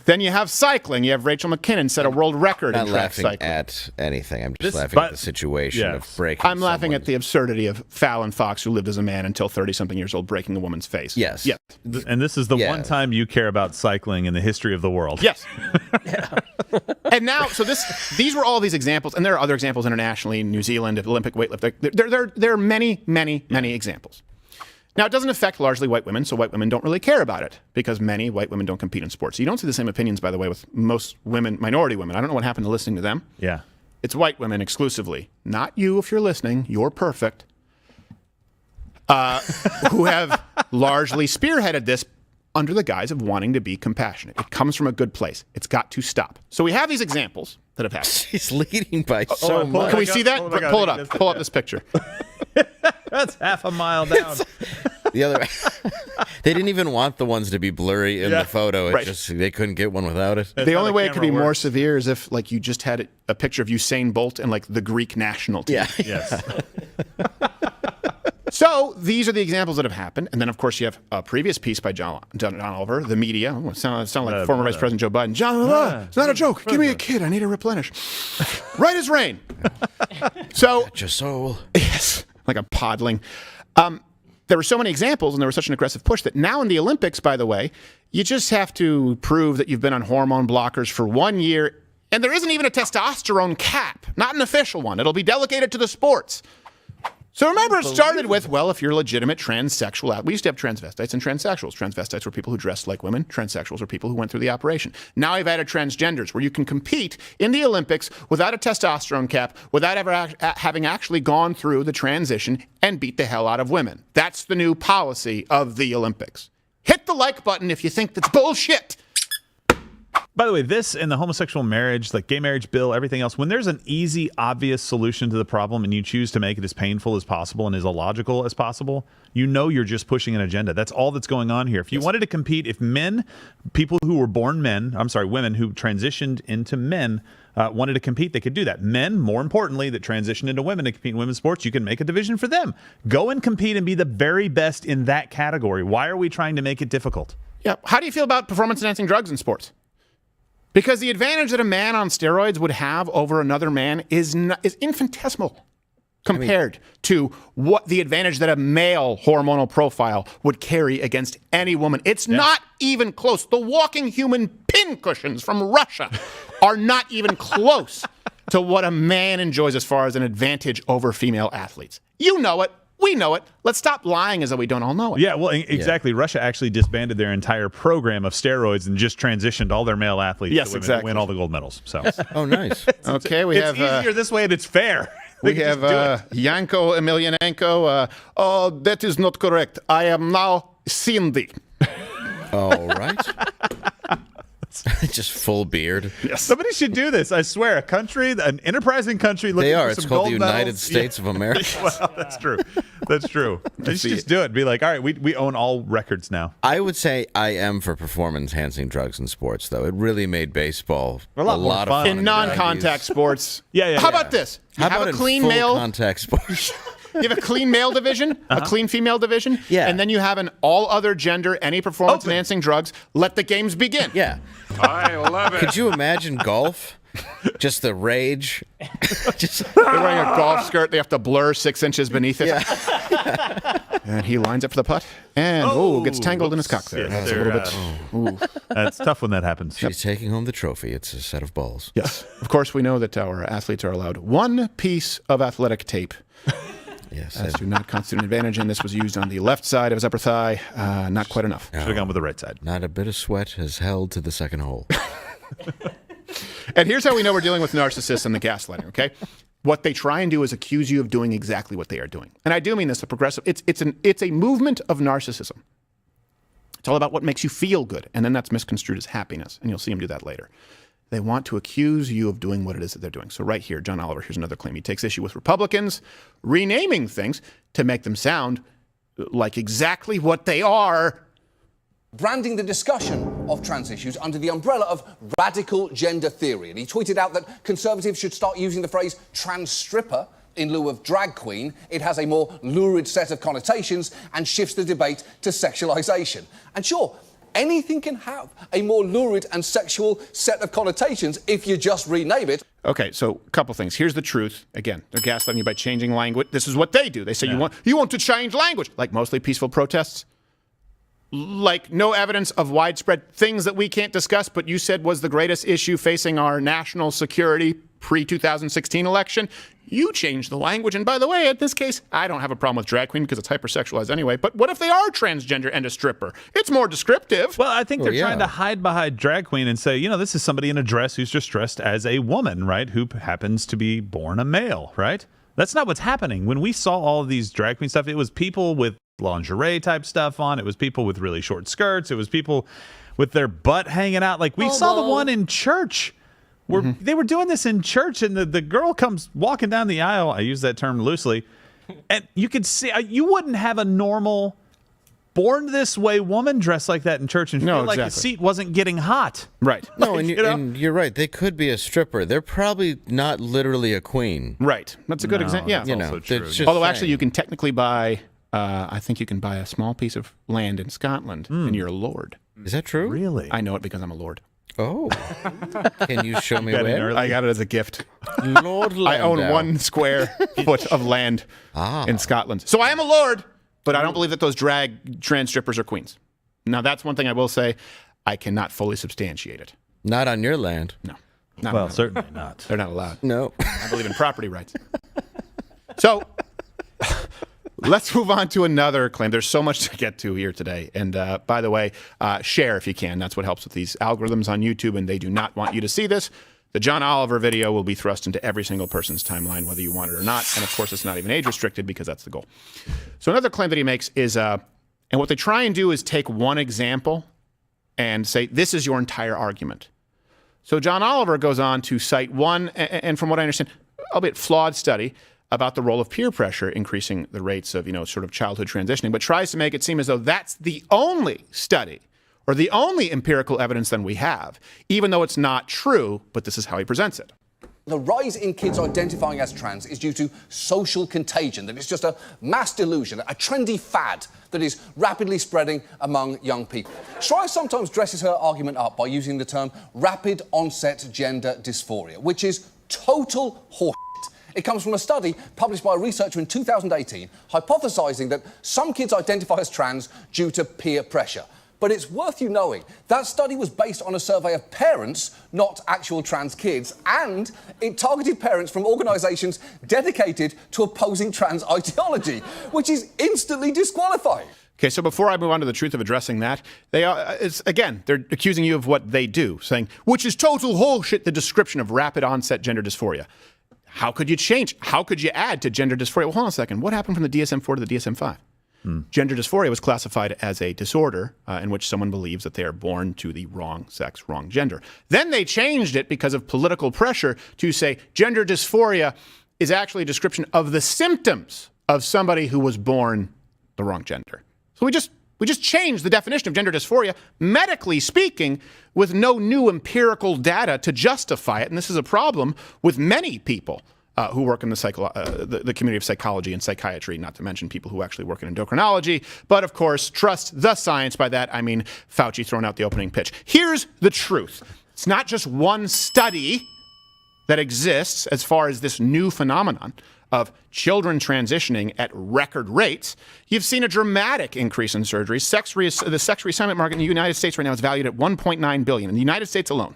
[SPEAKER 2] Then you have cycling. You have Rachel McKinnon set a world record in track cycling.
[SPEAKER 4] I'm not laughing at anything. I'm just laughing at the situation of breaking
[SPEAKER 2] I'm laughing at the absurdity of Fallon Fox, who lived as a man until 30-something years old, breaking a woman's face.
[SPEAKER 4] Yes.
[SPEAKER 2] Yes.
[SPEAKER 3] And this is the one time you care about cycling in the history of the world.
[SPEAKER 2] Yes. And now, so these were all these examples, and there are other examples internationally in New Zealand, Olympic weightlifting. There are many, many, many examples. Now, it doesn't affect largely white women, so white women don't really care about it because many white women don't compete in sports. You don't see the same opinions, by the way, with most women, minority women. I don't know what happened to listening to them.
[SPEAKER 3] Yeah.
[SPEAKER 2] It's white women exclusively. Not you if you're listening. You're perfect. Who have largely spearheaded this under the guise of wanting to be compassionate. It comes from a good place. It's got to stop. So we have these examples that have happened.
[SPEAKER 4] She's leading by so much.
[SPEAKER 2] Can we see that? Pull it up. Pull up this picture.
[SPEAKER 3] That's half a mile down.
[SPEAKER 4] The other, they didn't even want the ones to be blurry in the photo. It just they couldn't get one without it.
[SPEAKER 2] The only way it could be more severe is if, like, you just had a picture of Usain Bolt and like the Greek national team.
[SPEAKER 4] Yeah.
[SPEAKER 3] Yes.
[SPEAKER 2] So these are the examples that have happened, and then of course you have a previous piece by John Oliver, the media. Oh, sound like former Vice President Joe Biden. John, it's not a joke. Give me a kid. I need to replenish. Right as rain. So
[SPEAKER 4] your soul.
[SPEAKER 2] Yes, like I'm podling. There were so many examples, and there was such an aggressive push that now in the Olympics, by the way, you just have to prove that you've been on hormone blockers for 1 year, and there isn't even a testosterone cap, not an official one. It'll be delegated to the sports. So remember, it started with, well, if you're a legitimate transsexual, we used to have transvestites and transsexuals. Transvestites were people who dressed like women. Transsexuals were people who went through the operation. Now we've added transgenders, where you can compete in the Olympics without a testosterone cap, without ever having actually gone through the transition and beat the hell out of women. That's the new policy of the Olympics. Hit the like button if you think that's bullshit.
[SPEAKER 3] By the way, this and the homosexual marriage, like gay marriage bill, everything else, when there's an easy, obvious solution to the problem and you choose to make it as painful as possible and as illogical as possible, you know you're just pushing an agenda. That's all that's going on here. If you wanted to compete, if people who were born men, women who transitioned into men wanted to compete, they could do that. Men, more importantly, that transitioned into women to compete in women's sports, you can make a division for them. Go and compete and be the very best in that category. Why are we trying to make it difficult?
[SPEAKER 2] Yeah. How do you feel about performance-enhancing drugs in sports? Because the advantage that a man on steroids would have over another man is infinitesimal compared to what the advantage that a male hormonal profile would carry against any woman. It's not even close. The walking human pincushions from Russia are not even close to what a man enjoys as far as an advantage over female athletes. You know it. We know it. Let's stop lying as though we don't all know it.
[SPEAKER 3] Yeah, well, exactly. Yeah. Russia actually disbanded their entire program of steroids and just transitioned all their male athletes to women to win all the gold medals. So,
[SPEAKER 4] oh, nice.
[SPEAKER 2] Okay, we have
[SPEAKER 3] easier this way, and it's fair.
[SPEAKER 2] We have Yanko Emelianenko. Oh, that is not correct. I am now Cindy.
[SPEAKER 4] All right. Just full beard.
[SPEAKER 3] Yes. Somebody should do this. I swear, an enterprising country.
[SPEAKER 4] They are.
[SPEAKER 3] For
[SPEAKER 4] It's
[SPEAKER 3] some
[SPEAKER 4] called the
[SPEAKER 3] gold
[SPEAKER 4] United
[SPEAKER 3] medals.
[SPEAKER 4] States of America.
[SPEAKER 3] Well, that's true. That's true. They should just do it. Be like, all right, we own all records now.
[SPEAKER 4] I would say I am for performance-enhancing drugs in sports, though. It really made baseball a lot of fun.
[SPEAKER 2] In non-contact sports.
[SPEAKER 3] Yeah.
[SPEAKER 2] How about this?
[SPEAKER 4] How about in full contact sports?
[SPEAKER 2] You have a clean male division, a clean female division, and then you have an all other gender, any performance-enhancing drugs. Let the games begin.
[SPEAKER 4] Yeah.
[SPEAKER 5] I love it.
[SPEAKER 4] Could you imagine golf? Just the rage.
[SPEAKER 2] They're wearing a golf skirt. They have to blur 6 inches beneath it. Yeah. And he lines up for the putt and gets tangled in his cock there.
[SPEAKER 3] Yes,
[SPEAKER 2] That's a little bit.
[SPEAKER 3] That's tough when that happens.
[SPEAKER 4] She's taking home the trophy. It's a set of balls.
[SPEAKER 2] Yes. Of course, we know that our athletes are allowed one piece of athletic tape.
[SPEAKER 4] Yes.
[SPEAKER 2] As do not constitute an advantage, and this was used on the left side of his upper thigh. Not quite enough.
[SPEAKER 3] Should have gone with the right side.
[SPEAKER 4] Not a bit of sweat has held to the second hole.
[SPEAKER 2] And here's how we know we're dealing with narcissists and the gaslighting, okay? What they try and do is accuse you of doing exactly what they are doing. And I do mean this, the progressive, it's a movement of narcissism. It's all about what makes you feel good, and then that's misconstrued as happiness, and you'll see him do that later. They want to accuse you of doing what it is that they're doing. So right here, John Oliver, here's another claim. He takes issue with Republicans renaming things to make them sound like exactly what they are.
[SPEAKER 14] Branding the discussion of trans issues under the umbrella of radical gender theory. And he tweeted out that conservatives should start using the phrase trans stripper in lieu of drag queen. It has a more lurid set of connotations and shifts the debate to sexualization. And sure, anything can have a more lurid and sexual set of connotations if you just rename it.
[SPEAKER 2] Okay, so a couple things. Here's the truth. Again, they're gaslighting you by changing language. This is what they do. They say you want to change language, like mostly peaceful protests. Like no evidence of widespread things that we can't discuss, but you said was the greatest issue facing our national security pre-2016 election, you changed the language. And by the way, in this case, I don't have a problem with drag queen because it's hypersexualized anyway. But what if they are transgender and a stripper? It's more descriptive.
[SPEAKER 3] Well, I think they're trying to hide behind drag queen and say, this is somebody in a dress who's just dressed as a woman, right? Who happens to be born a male, right? That's not what's happening. When we saw all of these drag queen stuff, it was people with lingerie type stuff on. It was people with really short skirts. It was people with their butt hanging out. Like we saw the one in church. They were doing this in church, and the girl comes walking down the aisle. I use that term loosely. And you could see, you wouldn't have a normal born this way woman dressed like that in church and feel like the seat wasn't getting hot.
[SPEAKER 2] Right.
[SPEAKER 4] No, and you're right. They could be a stripper. They're probably not literally a queen.
[SPEAKER 2] Right. That's a good example. Yeah. Although actually you can technically buy, I think you can buy a small piece of land in Scotland and you're a lord.
[SPEAKER 4] Is that true?
[SPEAKER 3] Really?
[SPEAKER 2] I know it because I'm a lord.
[SPEAKER 4] Oh. Can you show me where?
[SPEAKER 2] I got it as a gift.
[SPEAKER 4] Lord Landau.
[SPEAKER 2] I own 1 square foot of land in Scotland. So I am a lord, but I don't believe that those drag trans strippers are queens. Now, that's one thing I will say. I cannot fully substantiate it.
[SPEAKER 4] Not on your land.
[SPEAKER 2] No.
[SPEAKER 3] Well, certainly not.
[SPEAKER 2] They're not allowed.
[SPEAKER 4] No.
[SPEAKER 2] I believe in property rights. So let's move on to another claim. There's so much to get to here today. And by the way, share if you can. That's what helps with these algorithms on YouTube, and they do not want you to see this. The John Oliver video will be thrust into every single person's timeline, whether you want it or not. And of course, it's not even age restricted because that's the goal. So another claim that he makes is, and what they try and do is take one example and say, this is your entire argument. So John Oliver goes on to cite one, and from what I understand, albeit flawed study about the role of peer pressure increasing the rates of, sort of childhood transitioning, but tries to make it seem as though that's the only study or the only empirical evidence that we have, even though it's not true, but this is how he presents it.
[SPEAKER 14] The rise in kids identifying as trans is due to social contagion, that it's just a mass delusion, a trendy fad that is rapidly spreading among young people. Schreier sometimes dresses her argument up by using the term rapid onset gender dysphoria, which is total horseshit. It comes from a study published by a researcher in 2018 hypothesizing that some kids identify as trans due to peer pressure. But it's worth you knowing that study was based on a survey of parents, not actual trans kids, and it targeted parents from organisations dedicated to opposing trans ideology, which is instantly disqualifying.
[SPEAKER 2] Okay, so before I move on to the truth of addressing that, they're accusing you of what they do, saying, which is total bullshit, the description of rapid onset gender dysphoria. How could you change? How could you add to gender dysphoria? Well, hold on a second. What happened from the DSM-4 to the DSM-5? Gender dysphoria was classified as a disorder in which someone believes that they are born to the wrong sex, wrong gender. Then they changed it because of political pressure to say gender dysphoria is actually a description of the symptoms of somebody who was born the wrong gender. So we just changed the definition of gender dysphoria, medically speaking, with no new empirical data to justify it. And this is a problem with many people who work in the community of psychology and psychiatry, not to mention people who actually work in endocrinology. But of course, trust the science. By that, I mean Fauci throwing out the opening pitch. Here's the truth. It's not just one study that exists as far as this new phenomenon of children transitioning at record rates. You've seen a dramatic increase in surgeries. The sex reassignment market in the United States right now is valued at $1.9 billion in the United States alone.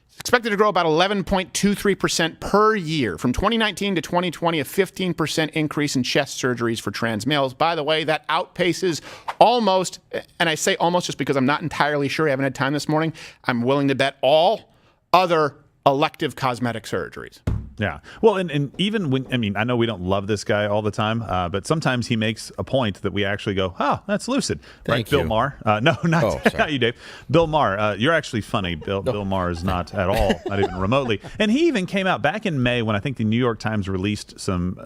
[SPEAKER 2] It's expected to grow about 11.23% per year. From 2019 to 2020, a 15% increase in chest surgeries for trans males. By the way, that outpaces almost, and I say almost just because I'm not entirely sure, I haven't had time this morning, I'm willing to bet all other elective cosmetic surgeries.
[SPEAKER 3] Yeah. Well, and even when, I know we don't love this guy all the time, but sometimes he makes a point that we actually go, oh, that's lucid.
[SPEAKER 4] Thank
[SPEAKER 3] Bill
[SPEAKER 4] you.
[SPEAKER 3] Maher. No, not you, Dave. Bill Maher. You're actually funny. Bill Maher is not at all, not even remotely. And he even came out back in May when I think the New York Times released some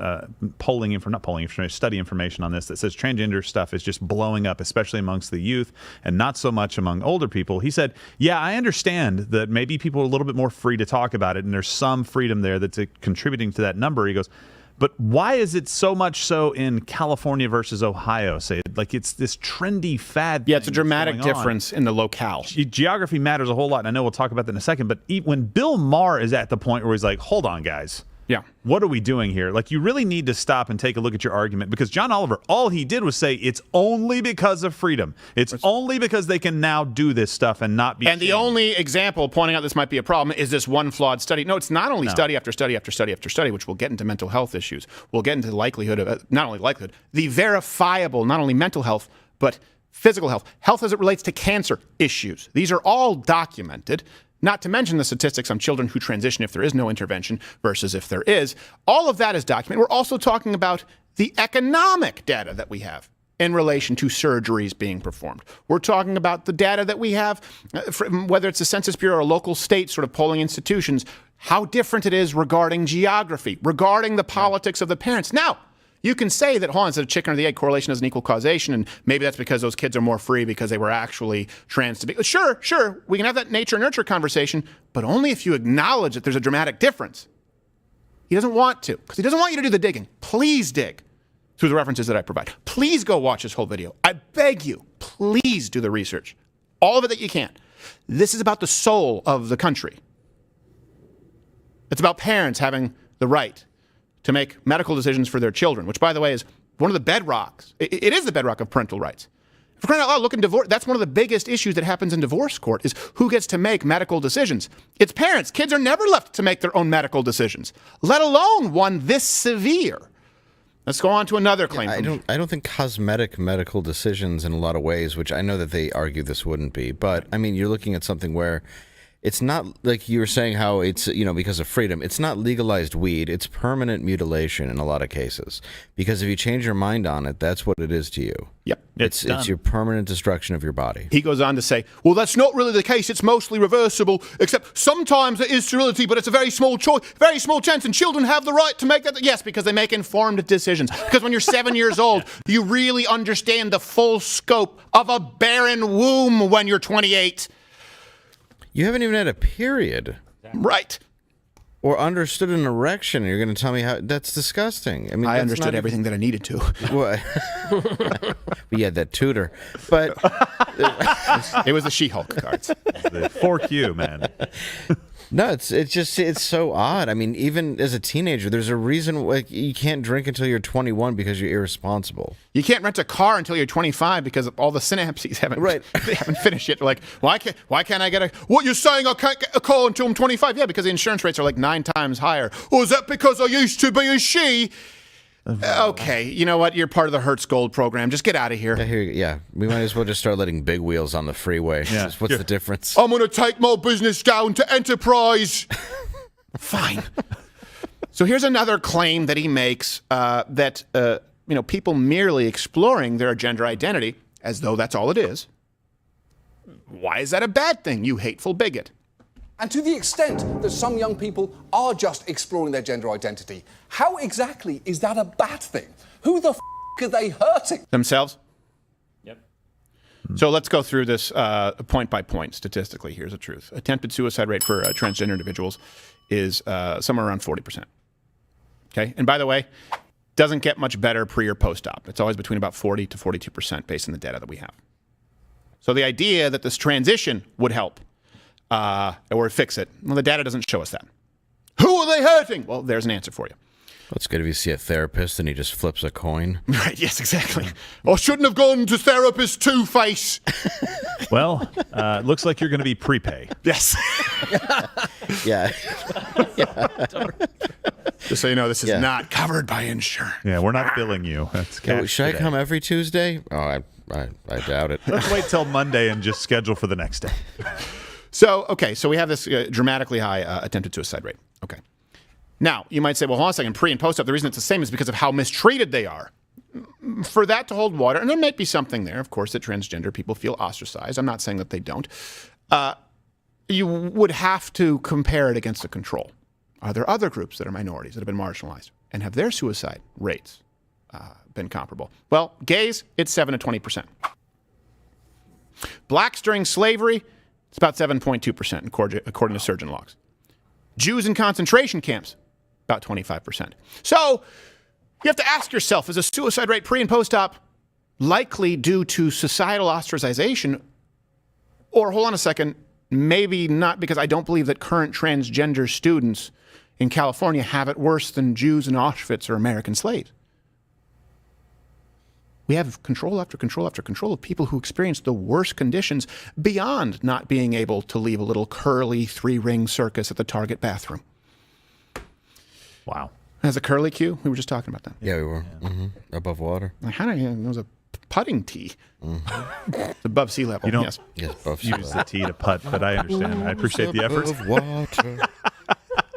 [SPEAKER 3] study information on this that says transgender stuff is just blowing up, especially amongst the youth and not so much among older people. He said, yeah, I understand that maybe people are a little bit more free to talk about it, and there's some freedom there that's contributing to that number. He goes, but why is it so much so in California versus Ohio? Say, like it's this trendy fad.
[SPEAKER 2] Yeah, it's a dramatic difference in the locale.
[SPEAKER 3] Geography matters a whole lot, and I know we'll talk about that in a second. But when Bill Maher is at the point where he's like, hold on, guys.
[SPEAKER 2] Yeah.
[SPEAKER 3] What are we doing here? Like, you really need to stop and take a look at your argument, because John Oliver, all he did was say it's only because of freedom. It's only because they can now do this stuff and not be.
[SPEAKER 2] And the only example pointing out this might be a problem is this one flawed study. No, it's not only study after study after study after study, which will get into mental health issues. We'll get into the likelihood of, not only likelihood, the verifiable, not only mental health, but physical health, health as it relates to cancer issues. These are all documented. Not to mention the statistics on children who transition if there is no intervention versus if there is. All of that is documented. We're also talking about the economic data that we have in relation to surgeries being performed. We're talking about the data that we have, whether it's the Census Bureau or local state sort of polling institutions, how different it is regarding geography, regarding the politics of the parents. Now, you can say that, hold on, it's a chicken or the egg, correlation doesn't equal causation, and maybe that's because those kids are more free because they were actually trans to be. Sure, we can have that nature-nurture conversation, but only if you acknowledge that there's a dramatic difference. He doesn't want to, because he doesn't want you to do the digging. Please dig through the references that I provide. Please go watch this whole video. I beg you, please do the research. All of it that you can. This is about the soul of the country. It's about parents having the right to make medical decisions for their children, which, by the way, is one of the bedrocks. It is the bedrock of parental rights. For crying out loud, look in divorce. That's one of the biggest issues that happens in divorce court is who gets to make medical decisions. It's parents. Kids are never left to make their own medical decisions, let alone one this severe. Let's go on to another claim.
[SPEAKER 4] I don't think cosmetic medical decisions in a lot of ways, which I know that they argue this wouldn't be, but I mean, you're looking at something where it's not like you were saying how it's, because of freedom. It's not legalized weed. It's permanent mutilation in a lot of cases. Because if you change your mind on it, that's what it is to you.
[SPEAKER 2] Yep.
[SPEAKER 4] It's your permanent destruction of your body.
[SPEAKER 2] He goes on to say, well, that's not really the case. It's mostly reversible, except sometimes there is sterility, but it's a very small choice, very small chance, and children have the right to make that. Yes, because they make informed decisions. Because when you're 7 years old, you really understand the full scope of a barren womb when you're 28.
[SPEAKER 4] You haven't even had a period.
[SPEAKER 2] Right.
[SPEAKER 4] Or understood an erection. You're going to tell me how? That's disgusting. I mean,
[SPEAKER 2] I understood everything that I needed to.
[SPEAKER 4] What? We had that tutor. But
[SPEAKER 2] it was the She-Hulk cards.
[SPEAKER 3] The 4Q, man.
[SPEAKER 4] No, it's so odd. I mean, even as a teenager, there's a reason you can't drink until you're 21 because you're irresponsible.
[SPEAKER 2] You can't rent a car until you're 25 because all the synapses haven't finished yet. They're like, why can't I get a? What, you're saying I can't get a car until I'm 25? Yeah, because the insurance rates are like 9 times higher. Or is that because I used to be a she? Okay, you know what? You're part of the Hertz Gold program. Just get out of here.
[SPEAKER 4] Yeah, we might as well just start letting big wheels on the freeway. Yeah. What's the difference?
[SPEAKER 2] I'm going to take my business down to enterprise. Fine. So here's another claim that he makes that people merely exploring their gender identity as though that's all it is. Why is that a bad thing, you hateful bigot?
[SPEAKER 14] And to the extent that some young people are just exploring their gender identity, how exactly is that a bad thing? Who the are they hurting?
[SPEAKER 2] Themselves? Yep. So let's go through this point by point statistically. Here's the truth. Attempted suicide rate for transgender individuals is somewhere around 40%. Okay? And by the way, doesn't get much better pre or post-op. It's always between about 40 to 42% based on the data that we have. So the idea that this transition would help or fix it. Well, the data doesn't show us that. Who are they hurting? Well, there's an answer for you.
[SPEAKER 4] Well, it's good if you see a therapist and he just flips a coin.
[SPEAKER 2] Right, yes, exactly. I shouldn't have gone to therapist Two-Face.
[SPEAKER 3] Well, it looks like you're going to be prepay.
[SPEAKER 2] Yes.
[SPEAKER 4] Yeah.
[SPEAKER 2] Just so you know, this is not covered by insurance.
[SPEAKER 3] Yeah, we're not billing you. That's
[SPEAKER 4] should I come every Tuesday? Oh, I doubt it.
[SPEAKER 3] Let's wait till Monday and just schedule for the next day.
[SPEAKER 2] So we have this dramatically high attempted suicide rate. Okay. Now, you might say, well, hold on a second, pre and post-op, the reason it's the same is because of how mistreated they are. For that to hold water, and there might be something there, of course, that transgender people feel ostracized. I'm not saying that they don't. You would have to compare it against a control. Are there other groups that are minorities that have been marginalized? And have their suicide rates been comparable? Well, gays, it's 7 to 20%. Blacks during slavery, it's about 7.2%, according to surgeon logs. Jews in concentration camps, about 25%. So you have to ask yourself, is a suicide rate pre and post-op likely due to societal ostracization? Or, hold on a second, maybe not, because I don't believe that current transgender students in California have it worse than Jews in Auschwitz or American slaves. We have control after control after control of people who experience the worst conditions beyond not being able to leave a little curly 3-ring circus at the Target bathroom.
[SPEAKER 3] Wow.
[SPEAKER 2] Has a curly cue? We were just talking about that.
[SPEAKER 4] Yeah, we were. Above water.
[SPEAKER 2] How did it was a putting tee. It's above sea level.
[SPEAKER 3] You don't
[SPEAKER 2] yes.
[SPEAKER 4] Above
[SPEAKER 3] use the tee to putt, but I understand. I appreciate the effort.
[SPEAKER 4] Above water.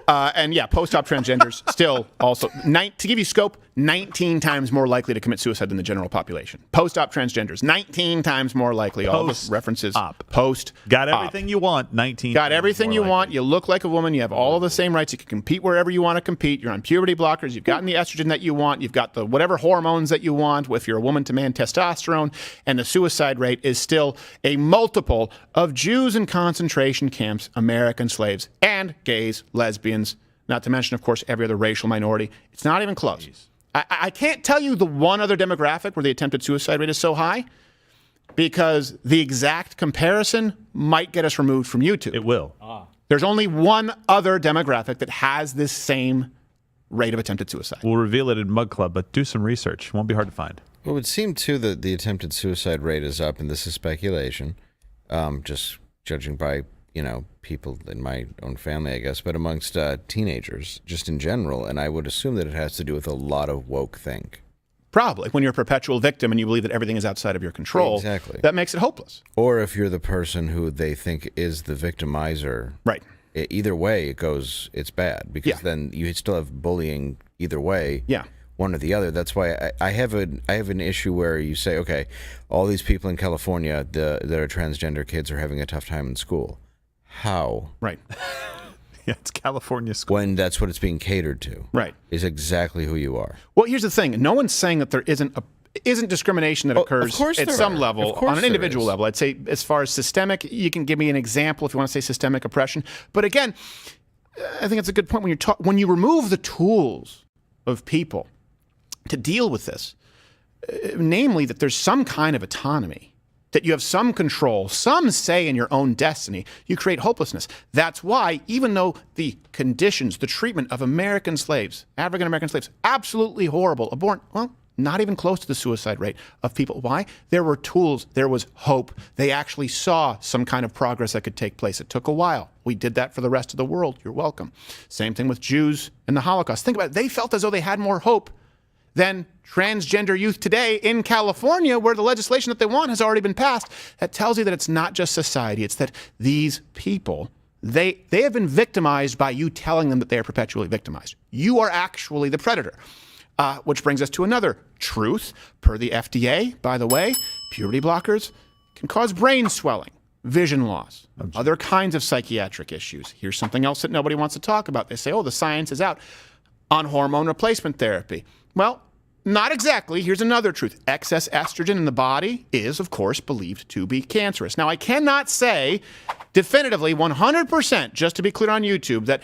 [SPEAKER 2] And yeah, post-op transgenders still also, to give you scope, 19 times more likely to commit suicide than the general population. Post-op transgenders, 19 times more likely. All the references.
[SPEAKER 3] Got everything you want, 19
[SPEAKER 2] Got everything
[SPEAKER 3] more
[SPEAKER 2] you
[SPEAKER 3] likely.
[SPEAKER 2] want. You look like a woman. You have all of the same rights. You can compete wherever you want to compete. You're on puberty blockers. You've gotten the estrogen that you want. You've got the whatever hormones that you want. If you're a woman to man, testosterone. And the suicide rate is still a multiple of Jews in concentration camps, American slaves, and gays, lesbians, not to mention, of course, every other racial minority. It's not even close. I can't tell you the one other demographic where the attempted suicide rate is so high because the exact comparison might get us removed from YouTube.
[SPEAKER 3] It will.
[SPEAKER 2] There's only one other demographic that has this same rate of attempted suicide.
[SPEAKER 3] We'll reveal it in Mug Club, but do some research. Won't be hard to find.
[SPEAKER 4] Well, it would seem, too, that the attempted suicide rate is up, and this is speculation, just judging by, people in my own family, I guess, but amongst teenagers, just in general, and I would assume that it has to do with a lot of woke think.
[SPEAKER 2] Probably. When you're a perpetual victim and you believe that everything is outside of your control,
[SPEAKER 4] exactly.
[SPEAKER 2] That makes it hopeless.
[SPEAKER 4] Or if you're the person who they think is the victimizer.
[SPEAKER 2] Right.
[SPEAKER 4] Either way, it's bad, because then you still have bullying either way.
[SPEAKER 2] Yeah.
[SPEAKER 4] One or the other. That's why I have an issue where you say, okay, all these people in California that are transgender kids are having a tough time in school. How?
[SPEAKER 2] Right.
[SPEAKER 3] Yeah, it's California school.
[SPEAKER 4] When that's what it's being catered to.
[SPEAKER 2] Right.
[SPEAKER 4] Is exactly who you are.
[SPEAKER 2] Well, here's the thing. No one's saying that there isn't discrimination that occurs at some level, on an individual level. I'd say as far as systemic, you can give me an example if you want to say systemic oppression. But again, I think it's a good point when you remove the tools of people to deal with this, namely that there's some kind of autonomy, that you have some control, some say in your own destiny, you create hopelessness. That's why, even though the conditions, the treatment of American slaves, African-American slaves, absolutely horrible, not even close to the suicide rate of people. Why? There were tools. There was hope. They actually saw some kind of progress that could take place. It took a while. We did that for the rest of the world. You're welcome. Same thing with Jews and the Holocaust. Think about it. They felt as though they had more hope than transgender youth today in California, where the legislation that they want has already been passed. That tells you that it's not just society. It's that these people, they have been victimized by you telling them that they are perpetually victimized. You are actually the predator. Which brings us to another truth. Per the FDA, by the way, puberty blockers can cause brain swelling, vision loss, other kinds of psychiatric issues. Here's something else that nobody wants to talk about. They say, the science is out on hormone replacement therapy. Well, not exactly. Here's another truth. Excess estrogen in the body is, of course, believed to be cancerous. Now, I cannot say definitively 100%, just to be clear on YouTube, that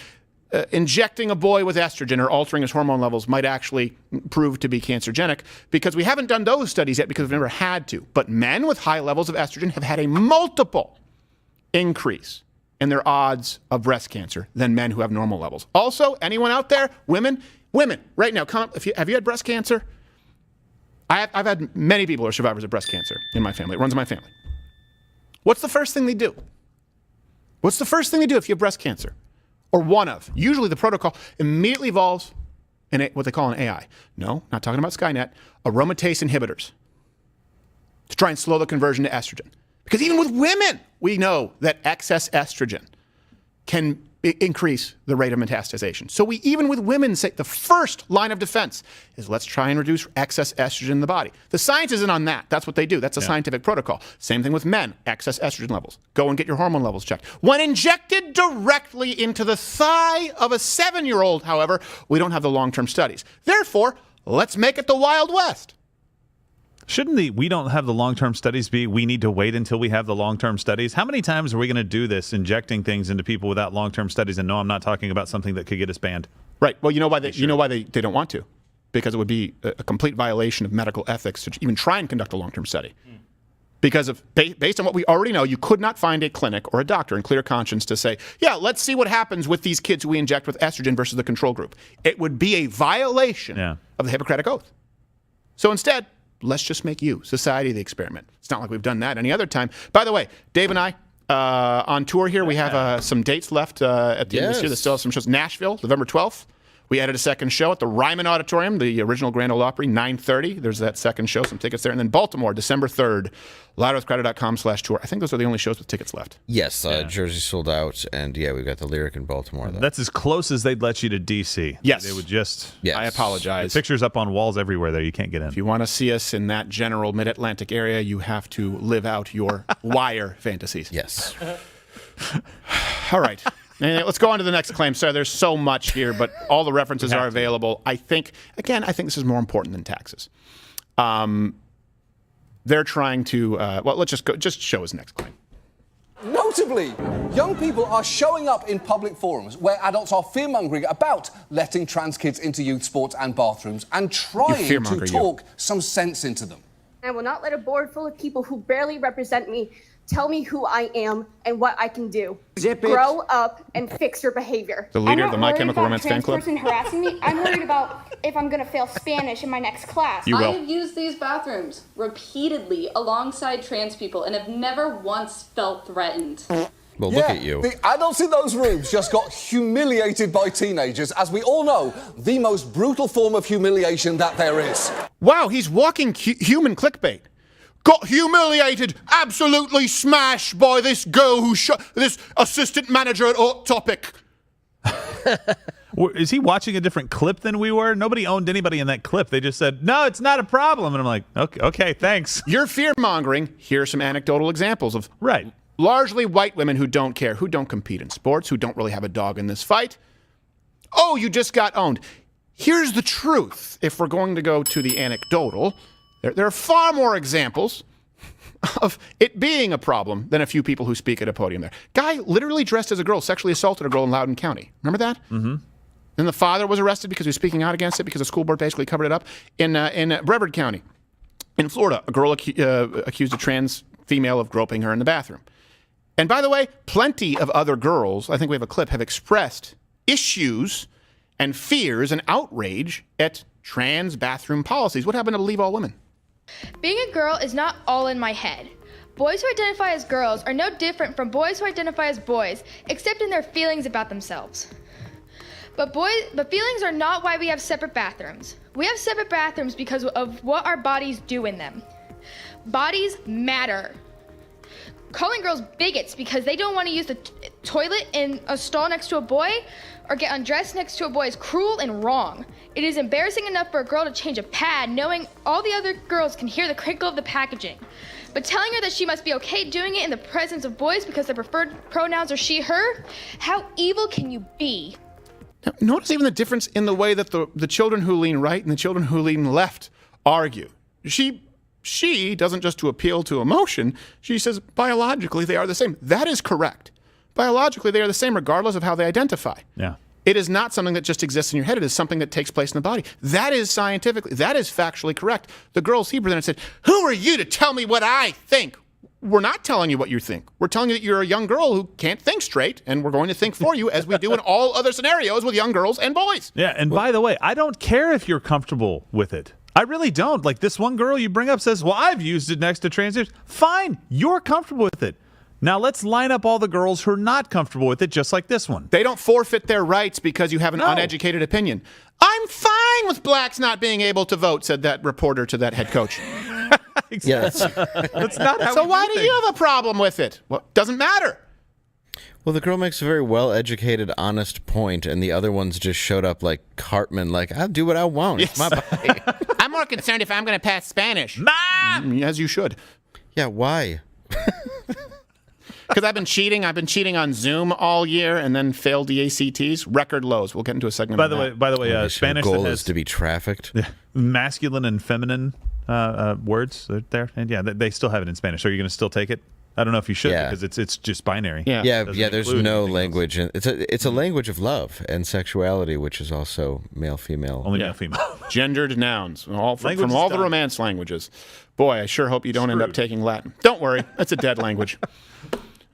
[SPEAKER 2] injecting a boy with estrogen or altering his hormone levels might actually prove to be cancerogenic, because we haven't done those studies yet because we've never had to. But men with high levels of estrogen have had a multiple increase in their odds of breast cancer than men who have normal levels. Also, anyone out there, women, right now, come up. Have you had breast cancer? I've had many people who are survivors of breast cancer in my family. It runs in my family. What's the first thing they do? What's the first thing they do if you have breast cancer? Or one of. Usually the protocol immediately evolves in what they call an AI. No, not talking about Skynet. Aromatase inhibitors to try and slow the conversion to estrogen. Because even with women, we know that excess estrogen can increase the rate of metastasization. So even with women, say the first line of defense is let's try and reduce excess estrogen in the body. The science isn't on that. That's what they do. That's a scientific protocol. Same thing with men, excess estrogen levels. Go and get your hormone levels checked. When injected directly into the thigh of a 7-year-old, however, we don't have the long-term studies. Therefore, let's make it the Wild West.
[SPEAKER 3] Shouldn't we don't have the long-term studies be we need to wait until we have the long-term studies? How many times are we going to do this, injecting things into people without long-term studies? And no, I'm not talking about something that could get us banned.
[SPEAKER 2] Right. Well, you know why they don't want to? Because it would be a complete violation of medical ethics to even try and conduct a long-term study. Because based on what we already know, you could not find a clinic or a doctor in clear conscience to say, yeah, let's see what happens with these kids who we inject with estrogen versus the control group. It would be a violation of the Hippocratic Oath. So instead, let's just make you, society, the experiment. It's not like we've done that any other time. By the way, Dave and I, on tour here, we have some dates left at the end of this year. There's still some shows. Nashville, November 12th. We added a second show at the Ryman Auditorium, the original Grand Ole Opry, 9:30. There's that second show, some tickets there. And then Baltimore, December 3rd, loudwithcrowder.com/tour. I think those are the only shows with tickets left.
[SPEAKER 4] Yes, Jersey sold out, and we've got the Lyric in Baltimore. Though.
[SPEAKER 3] That's as close as they'd let you to D.C.
[SPEAKER 2] Yes.
[SPEAKER 3] They would just...
[SPEAKER 2] Yes. I apologize.
[SPEAKER 3] The pictures up on walls everywhere there. You can't get in.
[SPEAKER 2] If you want to see us in that general mid-Atlantic area, you have to live out your wire fantasies.
[SPEAKER 4] Yes.
[SPEAKER 2] All right. And let's go on to the next claim. Sorry, there's so much here, but all the references are available. I think this is more important than taxes. They're trying to, let's just show his next claim.
[SPEAKER 14] Notably, young people are showing up in public forums where adults are fear-mongering about letting trans kids into youth sports and bathrooms and trying to talk some sense into them.
[SPEAKER 9] I will not let a board full of people who barely represent me tell me who I am and what I can do. Grow up and fix your behavior.
[SPEAKER 2] The leader of the My Chemical Romance fan club.
[SPEAKER 9] I'm not worried about a trans person harassing me. I'm worried about if I'm going to fail Spanish in my next class.
[SPEAKER 2] You will.
[SPEAKER 18] I have used these bathrooms repeatedly alongside trans people and have never once felt threatened.
[SPEAKER 4] Well, look at you.
[SPEAKER 14] The adults in those rooms just got humiliated by teenagers, as we all know, the most brutal form of humiliation that there is.
[SPEAKER 2] Wow, he's walking human clickbait. Got humiliated, absolutely smashed by this girl who this assistant manager at Hot Topic.
[SPEAKER 3] Is he watching a different clip than we were? Nobody owned anybody in that clip. They just said, no, it's not a problem. And I'm like, okay, thanks.
[SPEAKER 2] You're fear-mongering. Here are some anecdotal examples of largely white women who don't care, who don't compete in sports, who don't really have a dog in this fight. Oh, you just got owned. Here's the truth. If we're going to go to the anecdotal, there are far more examples of it being a problem than a few people who speak at a podium there. Guy literally dressed as a girl, sexually assaulted a girl in Loudoun County. Remember that?
[SPEAKER 3] Mm-hmm.
[SPEAKER 2] Then the father was arrested because he was speaking out against it because the school board basically covered it up. In Brevard County, in Florida, a girl accused a trans female of groping her in the bathroom. And by the way, plenty of other girls, I think we have a clip, have expressed issues and fears and outrage at trans bathroom policies. What happened to Believe All Women?
[SPEAKER 19] Being a girl is not all in my head. Boys who identify as girls are no different from boys who identify as boys, except in their feelings about themselves. But feelings are not why we have separate bathrooms. We have separate bathrooms because of what our bodies do in them. Bodies matter. Calling girls bigots because they don't want to use the toilet in a stall next to a boy or get undressed next to a boy is cruel and wrong. It is embarrassing enough for a girl to change a pad knowing all the other girls can hear the crinkle of the packaging. But telling her that she must be okay doing it in the presence of boys because their preferred pronouns are she, her? How evil can you be?
[SPEAKER 2] Now, notice even the difference in the way that the children who lean right and the children who lean left argue. She doesn't just to appeal to emotion. She says biologically they are the same. That is correct. Biologically they are the same regardless of how they identify.
[SPEAKER 3] Yeah.
[SPEAKER 2] It is not something that just exists in your head. It is something that takes place in the body. That is scientifically, that is factually correct. The girl's Hebrew then said, who are you to tell me what I think? We're not telling you what you think. We're telling you that you're a young girl who can't think straight, and we're going to think for you as we do in all other scenarios with young girls and boys.
[SPEAKER 3] Yeah, and by the way, I don't care if you're comfortable with it. I really don't. Like this one girl you bring up says, well, I've used it next to transgenders. Fine, you're comfortable with it. Now let's line up all the girls who are not comfortable with it, just like this one.
[SPEAKER 2] They don't forfeit their rights because you have an uneducated opinion. I'm fine with blacks not being able to vote, said that reporter to that head coach.
[SPEAKER 4] Yes.
[SPEAKER 3] That's not how
[SPEAKER 2] so why do you have a problem with it? Well, it doesn't matter.
[SPEAKER 4] Well, the girl makes a very well-educated, honest point, and the other ones just showed up like Cartman, like, I'll do what I want.
[SPEAKER 2] Yes.
[SPEAKER 4] It's my body.
[SPEAKER 2] I'm more concerned if I'm going to pass Spanish. Mom! As you should.
[SPEAKER 4] Yeah, why?
[SPEAKER 2] Because I've been cheating. I've been cheating on Zoom all year and then failed the ACTs. Record lows. We'll get into a segment
[SPEAKER 3] By
[SPEAKER 2] on
[SPEAKER 3] the
[SPEAKER 2] that.
[SPEAKER 3] way, Spanish
[SPEAKER 4] goal
[SPEAKER 3] that has
[SPEAKER 4] is to be trafficked.
[SPEAKER 3] Masculine and feminine words there, and yeah, they still have it in Spanish. So are you going to still take it? I don't know if you should because it's just binary.
[SPEAKER 4] Yeah. There's no language. It's a language of love and sexuality, which is also male, female.
[SPEAKER 3] Only male, female.
[SPEAKER 2] Gendered nouns, from all the Romance languages. Boy, I sure hope you don't end up taking Latin. Don't worry, that's a dead language.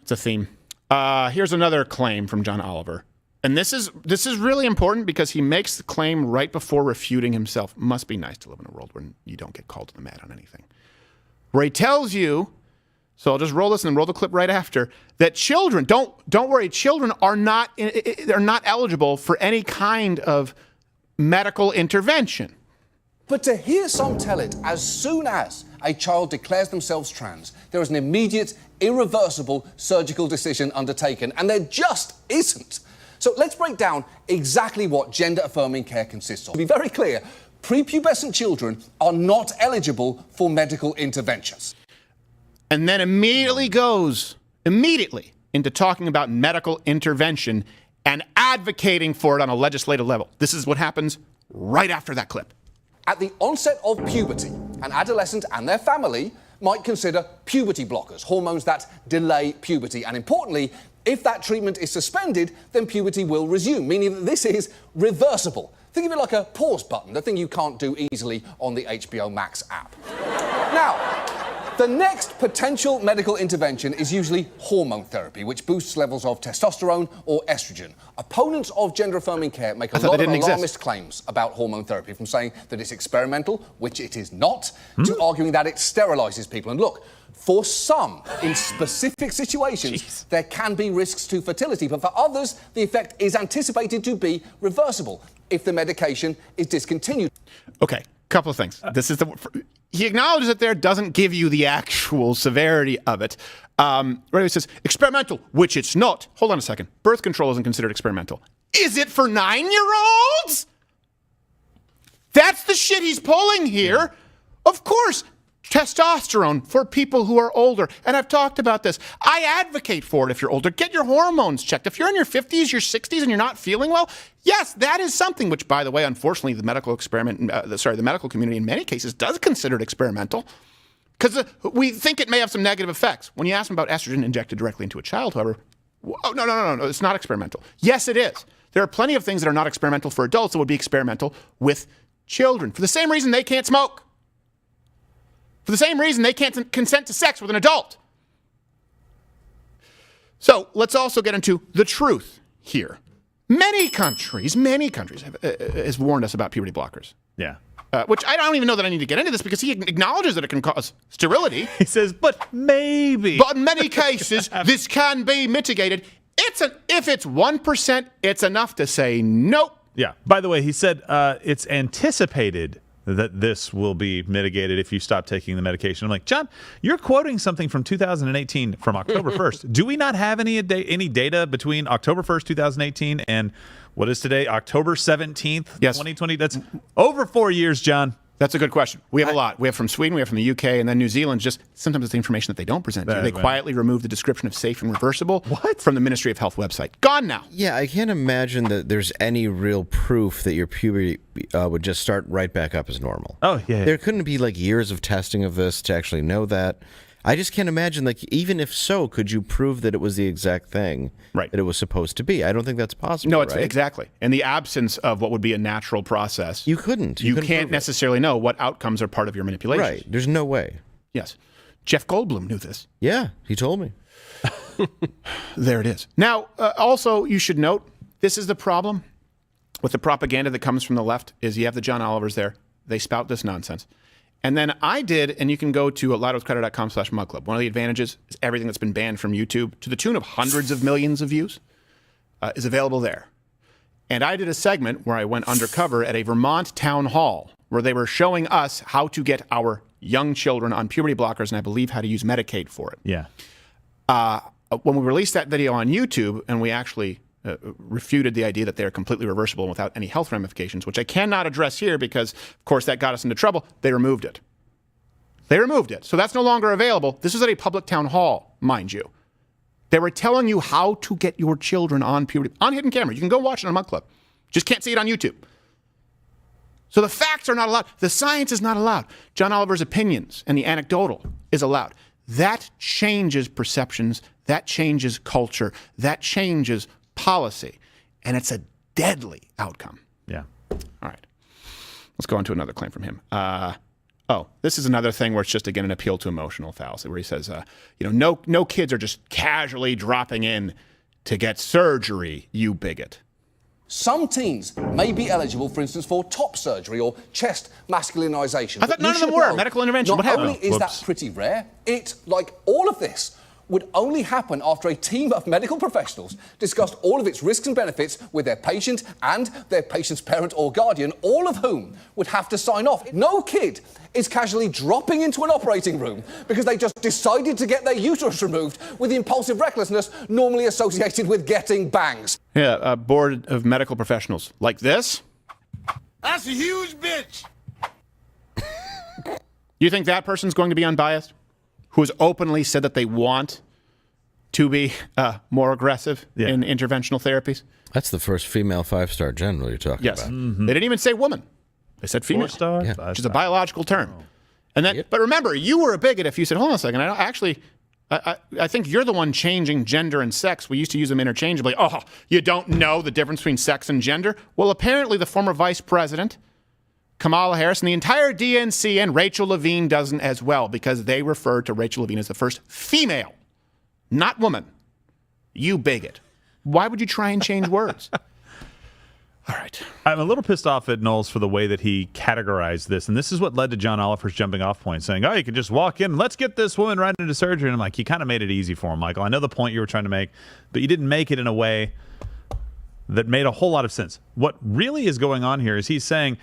[SPEAKER 2] It's a theme. Here's another claim from John Oliver. And this is really important because he makes the claim right before refuting himself. Must be nice to live in a world where you don't get called to the mat on anything. Where he tells you, so I'll just roll this and then roll the clip right after, that children, don't worry, children are not eligible for any kind of medical intervention.
[SPEAKER 14] But to hear some tell it, as soon as a child declares themselves trans, there is an immediate, irreversible surgical decision undertaken, and there just isn't. So let's break down exactly what gender-affirming care consists of. To be very clear, prepubescent children are not eligible for medical interventions.
[SPEAKER 2] And then immediately goes into talking about medical intervention and advocating for it on a legislative level. This is what happens right after that clip.
[SPEAKER 14] At the onset of puberty, an adolescent and their family might consider puberty blockers, hormones that delay puberty. And importantly, if that treatment is suspended, then puberty will resume, meaning that this is reversible. Think of it like a pause button, the thing you can't do easily on the HBO Max app. Now, the next potential medical intervention is usually hormone therapy, which boosts levels of testosterone or estrogen. Opponents of gender-affirming care make a lot of alarmist claims about hormone therapy, from saying that it's experimental, which it is not, to arguing that it sterilizes people. And look, for some, in specific situations, there can be risks to fertility, but for others, the effect is anticipated to be reversible if the medication is discontinued.
[SPEAKER 2] Okay, couple of things. He acknowledges that there doesn't give you the actual severity of it. Right, he says, experimental, which it's not. Hold on a second. Birth control isn't considered experimental. Is it for 9-year-olds? That's the shit he's pulling here. Of course, testosterone for people who are older. And I've talked about this. I advocate for it if you're older. Get your hormones checked. If you're in your 50s, your 60s, and you're not feeling well, yes, that is something which, by the way, unfortunately, the medical community in many cases does consider it experimental because we think it may have some negative effects. When you ask them about estrogen injected directly into a child, however, no, it's not experimental. Yes, it is. There are plenty of things that are not experimental for adults that would be experimental with children for the same reason they can't smoke. For the same reason they can't consent to sex with an adult. So let's also get into the truth here. Many countries has warned us about puberty blockers.
[SPEAKER 3] Yeah.
[SPEAKER 2] Which I don't even know that I need to get into this because he acknowledges that it can cause sterility.
[SPEAKER 3] He says, but maybe.
[SPEAKER 2] But in many cases, this can be mitigated. If it's 1%, it's enough to say nope.
[SPEAKER 3] Yeah. By the way, he said it's anticipated that this will be mitigated if you stop taking the medication. I'm like, John, you're quoting something from 2018 from October 1st. Do we not have any data between October 1st, 2018 and what is today, October 17th, 2020? That's over 4 years, John.
[SPEAKER 2] That's a good question. We have a lot. We have from Sweden, we have from the UK, and then New Zealand. Just sometimes it's the information that they don't present to you. They quietly remove the description of safe and reversible from the Ministry of Health website. Gone now.
[SPEAKER 4] Yeah, I can't imagine that there's any real proof that your puberty would just start right back up as normal.
[SPEAKER 3] Oh, yeah.
[SPEAKER 4] There couldn't be like years of testing of this to actually know that. I just can't imagine, like, even if so, could you prove that it was the exact thing that it was supposed to be? I don't think that's possible.
[SPEAKER 2] No, it's exactly. In the absence of what would be a natural process,
[SPEAKER 4] you couldn't.
[SPEAKER 2] You can't necessarily know what outcomes are part of your manipulation.
[SPEAKER 4] Right. There's no way.
[SPEAKER 2] Yes. Jeff Goldblum knew this.
[SPEAKER 4] Yeah, he told me.
[SPEAKER 2] There it is. Now, also, you should note, this is the problem with the propaganda that comes from the left, is you have the John Olivers there. They spout this nonsense. And then I did, and you can go to loudwithcrowder.com/mugclub. One of the advantages is everything that's been banned from YouTube to the tune of hundreds of millions of views is available there. And I did a segment where I went undercover at a Vermont town hall where they were showing us how to get our young children on puberty blockers and I believe how to use Medicaid for it.
[SPEAKER 3] Yeah.
[SPEAKER 2] When we released that video on YouTube and we actually refuted the idea that they're completely reversible without any health ramifications, which I cannot address here because, of course, that got us into trouble. They removed it. So that's no longer available. This is at a public town hall, mind you. They were telling you how to get your children on puberty, on hidden camera. You can go watch it on Mug Club. Just can't see it on YouTube. So the facts are not allowed. The science is not allowed. John Oliver's opinions and the anecdotal is allowed. that changes perceptions, that changes culture, that changes policy, and it's a deadly outcome.
[SPEAKER 3] Yeah.
[SPEAKER 2] All right. Let's go on to another claim from him. This is another thing where it's just, again, an appeal to emotional fallacy, where he says, no kids are just casually dropping in to get surgery, you bigot.
[SPEAKER 14] Some teens may be eligible, for instance, for top surgery or chest masculinization.
[SPEAKER 2] I thought none of them were. Medical intervention.
[SPEAKER 14] Not
[SPEAKER 2] What happened?
[SPEAKER 14] only is that pretty rare, it, like all of this, would only happen after a team of medical professionals discussed all of its risks and benefits with their patient and their patient's parent or guardian, all of whom would have to sign off. No kid is casually dropping into an operating room because they just decided to get their uterus removed with the impulsive recklessness normally associated with getting bangs.
[SPEAKER 2] Yeah, a board of medical professionals like this.
[SPEAKER 5] That's a huge bitch.
[SPEAKER 2] You think that person's going to be unbiased? Who has openly said that they want to be more aggressive in interventional therapies?
[SPEAKER 4] That's the first female 5-star general you're talking about.
[SPEAKER 2] Yes. They didn't even say woman. They said female.
[SPEAKER 3] 4-star,
[SPEAKER 2] which is a biological term. And then, but remember, you were a bigot if you said, hold on a second, I think you're the one changing gender and sex. We used to use them interchangeably. Oh, you don't know the difference between sex and gender? Well, apparently the former vice president, Kamala Harris, and the entire DNC and Rachel Levine doesn't as well, because they refer to Rachel Levine as the first female, not woman. You bigot. Why would you try and change words? All right.
[SPEAKER 3] I'm a little pissed off at Knowles for the way that he categorized this. And this is what led to John Oliver's jumping off point, saying, you can just walk in and let's get this woman right into surgery. And I'm like, you kind of made it easy for him, Michael. I know the point you were trying to make, but you didn't make it in a way that made a whole lot of sense. What really is going on here is he's saying,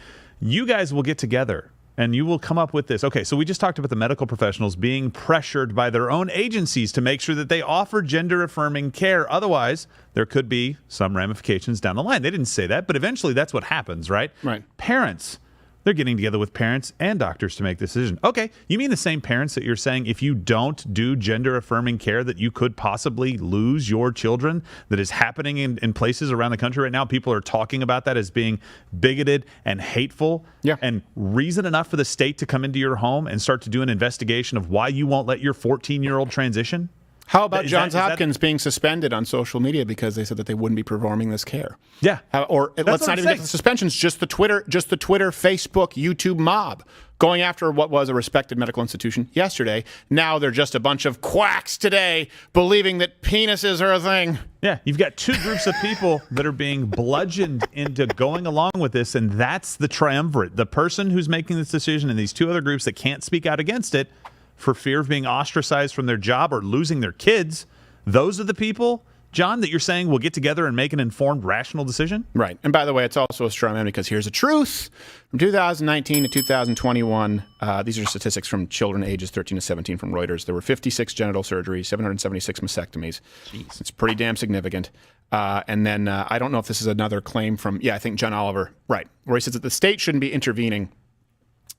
[SPEAKER 3] you guys will get together and you will come up with this. Okay, so we just talked about the medical professionals being pressured by their own agencies to make sure that they offer gender-affirming care. Otherwise, there could be some ramifications down the line. They didn't say that, but eventually that's what happens, right?
[SPEAKER 2] Right.
[SPEAKER 3] Parents, they're getting together with parents and doctors to make the decision. Okay, you mean the same parents that you're saying if you don't do gender-affirming care that you could possibly lose your children, that is happening in places around the country right now? People are talking about that as being bigoted and hateful, and reason enough for the state to come into your home and start to do an investigation of why you won't let your 14-year-old transition?
[SPEAKER 2] How about Johns Hopkins being suspended on social media because they said that they wouldn't be performing this care?
[SPEAKER 3] Yeah.
[SPEAKER 2] Let's not even get to the suspensions, just the Twitter, Facebook, YouTube mob going after what was a respected medical institution yesterday. Now they're just a bunch of quacks today believing that penises are a thing.
[SPEAKER 3] Yeah, you've got two groups of people that are being bludgeoned into going along with this, and that's the triumvirate. The person who's making this decision and these two other groups that can't speak out against it for fear of being ostracized from their job or losing their kids. Those are the people, John, that you're saying will get together and make an informed, rational decision?
[SPEAKER 2] Right. And by the way, it's also a straw man because here's the truth. From 2019 to 2021, these are statistics from children ages 13 to 17 from Reuters. There were 56 genital surgeries, 776 mastectomies. Jeez. It's pretty damn significant. And then I don't know if this is another claim from, I think John Oliver, right, where he says that the state shouldn't be intervening.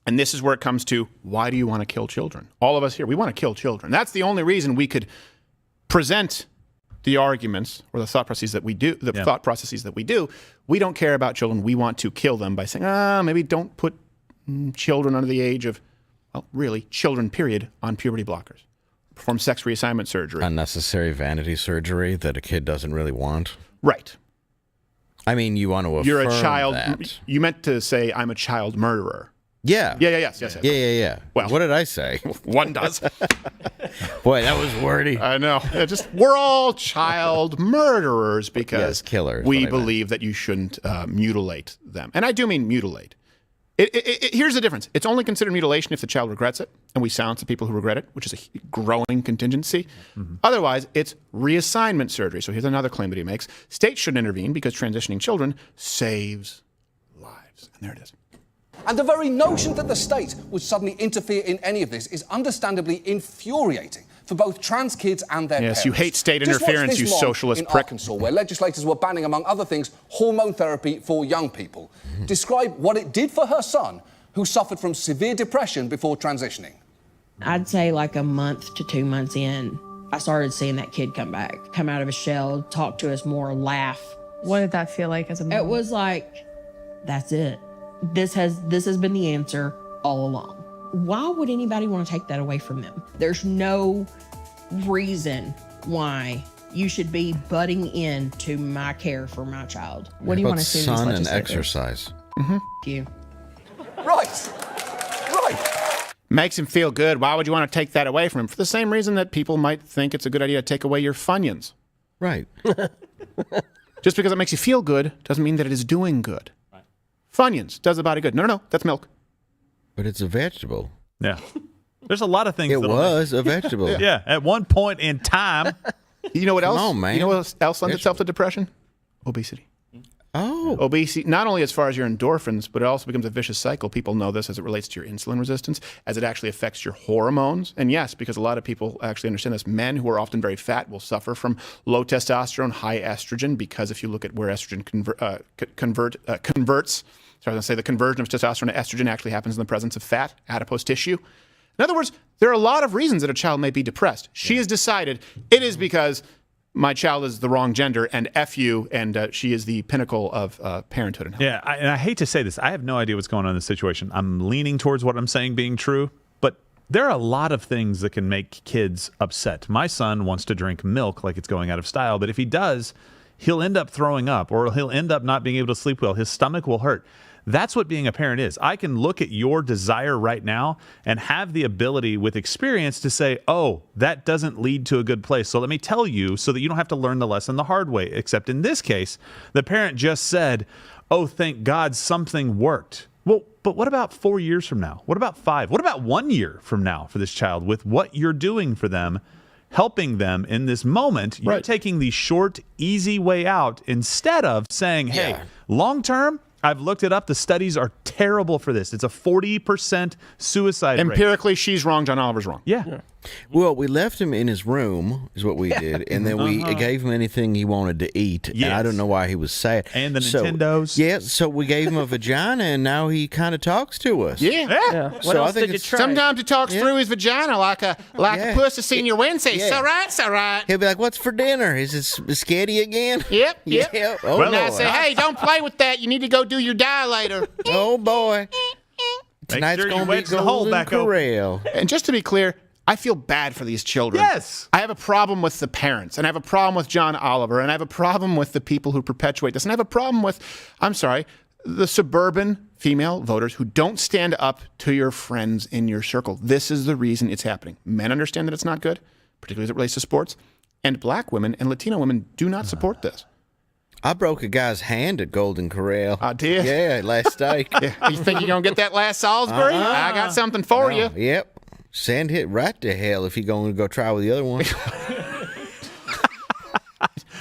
[SPEAKER 2] And this is where it comes to, why do you want to kill children? All of us here, we want to kill children. That's the only reason we could present the arguments or the thought processes that we do. Thought processes that we do. We don't care about children. We want to kill them by saying, maybe don't put children under the age of, really, children, period, on puberty blockers. Perform sex reassignment surgery.
[SPEAKER 4] Unnecessary vanity surgery that a kid doesn't really want.
[SPEAKER 2] Right.
[SPEAKER 4] I mean, you want to affirm
[SPEAKER 2] You're a child.
[SPEAKER 4] that.
[SPEAKER 2] You meant to say, I'm a child murderer.
[SPEAKER 4] Yeah.
[SPEAKER 2] Yes.
[SPEAKER 4] Yeah.
[SPEAKER 2] Well,
[SPEAKER 4] what did I say?
[SPEAKER 2] One does.
[SPEAKER 4] Boy, that was wordy.
[SPEAKER 2] I know. We're all child murderers because
[SPEAKER 4] killers,
[SPEAKER 2] we believe that you shouldn't mutilate them. And I do mean mutilate. Here's the difference. It's only considered mutilation if the child regrets it, and we silence the people who regret it, which is a growing contingency. Mm-hmm. Otherwise, it's reassignment surgery. So here's another claim that he makes. States shouldn't intervene because transitioning children saves lives. And there it is.
[SPEAKER 14] And the very notion that the state would suddenly interfere in any of this is understandably infuriating for both trans kids and their parents.
[SPEAKER 2] Yes, you hate state interference, you socialist
[SPEAKER 14] in
[SPEAKER 2] prick.
[SPEAKER 14] Arkansas, where legislators were banning, among other things, hormone therapy for young people. Describe what it did for her son, who suffered from severe depression before transitioning.
[SPEAKER 20] I'd say like a month to 2 months in, I started seeing that kid come out of his shell, talk to us more, laugh.
[SPEAKER 16] What did that feel like as a mom?
[SPEAKER 20] It was like, that's it. This has been the answer all along. why would anybody want to take that away from them? There's no reason why you should be butting into my care for my child. What do you want to see in these
[SPEAKER 4] sun and
[SPEAKER 20] legislators?
[SPEAKER 4] exercise.
[SPEAKER 20] You.
[SPEAKER 14] Right.
[SPEAKER 2] Makes him feel good. Why would you want to take that away from him? For the same reason that people might think it's a good idea to take away your Funyuns.
[SPEAKER 4] Right.
[SPEAKER 2] Just because it makes you feel good doesn't mean that it is doing good. Right. Funyuns does the body good. No, that's milk.
[SPEAKER 4] But it's a vegetable.
[SPEAKER 3] Yeah. There's a lot of things.
[SPEAKER 4] It was a vegetable.
[SPEAKER 3] Yeah. At one point in time.
[SPEAKER 2] You know what else?
[SPEAKER 4] Come on, man.
[SPEAKER 2] You know what else lends itself to depression? Obesity.
[SPEAKER 4] Oh.
[SPEAKER 2] Obesity, not only as far as your endorphins, but it also becomes a vicious cycle. People know this as it relates to your insulin resistance, as it actually affects your hormones. And yes, because a lot of people actually understand this, men who are often very fat will suffer from low testosterone, high estrogen, because if you look at where estrogen converts, so I was going to say the conversion of testosterone to estrogen actually happens in the presence of fat, adipose tissue. In other words, there are a lot of reasons that a child may be depressed. She has decided it is because my child is the wrong gender, and F you, and she is the pinnacle of parenthood. And health.
[SPEAKER 3] Yeah, and I hate to say this. I have no idea what's going on in this situation. I'm leaning towards what I'm saying being true, but there are a lot of things that can make kids upset. My son wants to drink milk like it's going out of style, but if he does, he'll end up throwing up, or he'll end up not being able to sleep well. His stomach will hurt. That's what being a parent is. I can look at your desire right now and have the ability with experience to say, oh, that doesn't lead to a good place. So let me tell you so that you don't have to learn the lesson the hard way. Except in this case, the parent just said, oh, thank God something worked. Well, but what about 4 years from now? What about 5? What about 1 year from now for this child with what you're doing for them? Helping them in this moment, you're taking the short, easy way out instead of saying, hey, long term, I've looked it up. The studies are terrible for this. It's a 40% suicide rate.
[SPEAKER 2] Empirically, she's wrong. John Oliver's wrong.
[SPEAKER 3] Yeah.
[SPEAKER 4] Well, we left him in his room, is what we did, and then we gave him anything he wanted to eat.
[SPEAKER 3] Yes.
[SPEAKER 4] And I don't know why he was sad.
[SPEAKER 3] And the Nintendos.
[SPEAKER 4] Yeah, so we gave him a vagina, and now he kind of talks to us.
[SPEAKER 2] Yeah.
[SPEAKER 13] What
[SPEAKER 4] So I
[SPEAKER 13] else
[SPEAKER 4] think
[SPEAKER 13] did you
[SPEAKER 4] it's-
[SPEAKER 13] try?
[SPEAKER 2] Sometimes he talks through his vagina like a pussy senior Wednesday.
[SPEAKER 4] Yeah.
[SPEAKER 2] So right, so right.
[SPEAKER 4] He'll be like, "What's for dinner? Is it spaghetti again?"
[SPEAKER 2] Yep.
[SPEAKER 4] Yeah. Oh,
[SPEAKER 2] And I
[SPEAKER 4] Lord.
[SPEAKER 2] say, hey, don't play with that. You need to go do your dilator.
[SPEAKER 4] Oh boy. Tonight's
[SPEAKER 3] sure you
[SPEAKER 4] gonna be
[SPEAKER 3] wedge the hole
[SPEAKER 4] Golden
[SPEAKER 3] back open.
[SPEAKER 4] Corral.
[SPEAKER 2] And just to be clear, I feel bad for these children.
[SPEAKER 3] Yes.
[SPEAKER 2] I have a problem with the parents, and I have a problem with John Oliver, and I have a problem with the people who perpetuate this, and I have a problem with, the suburban female voters who don't stand up to your friends in your circle. This is the reason it's happening. Men understand that it's not good, particularly as it relates to sports, and black women and Latino women do not support this.
[SPEAKER 4] I broke a guy's hand at Golden Corral.
[SPEAKER 2] I did?
[SPEAKER 4] Yeah, last steak.
[SPEAKER 2] Yeah. You think you're going to get that last Salisbury? I got something for you.
[SPEAKER 4] Yep. Send it right to hell if you're going to go try with the other one.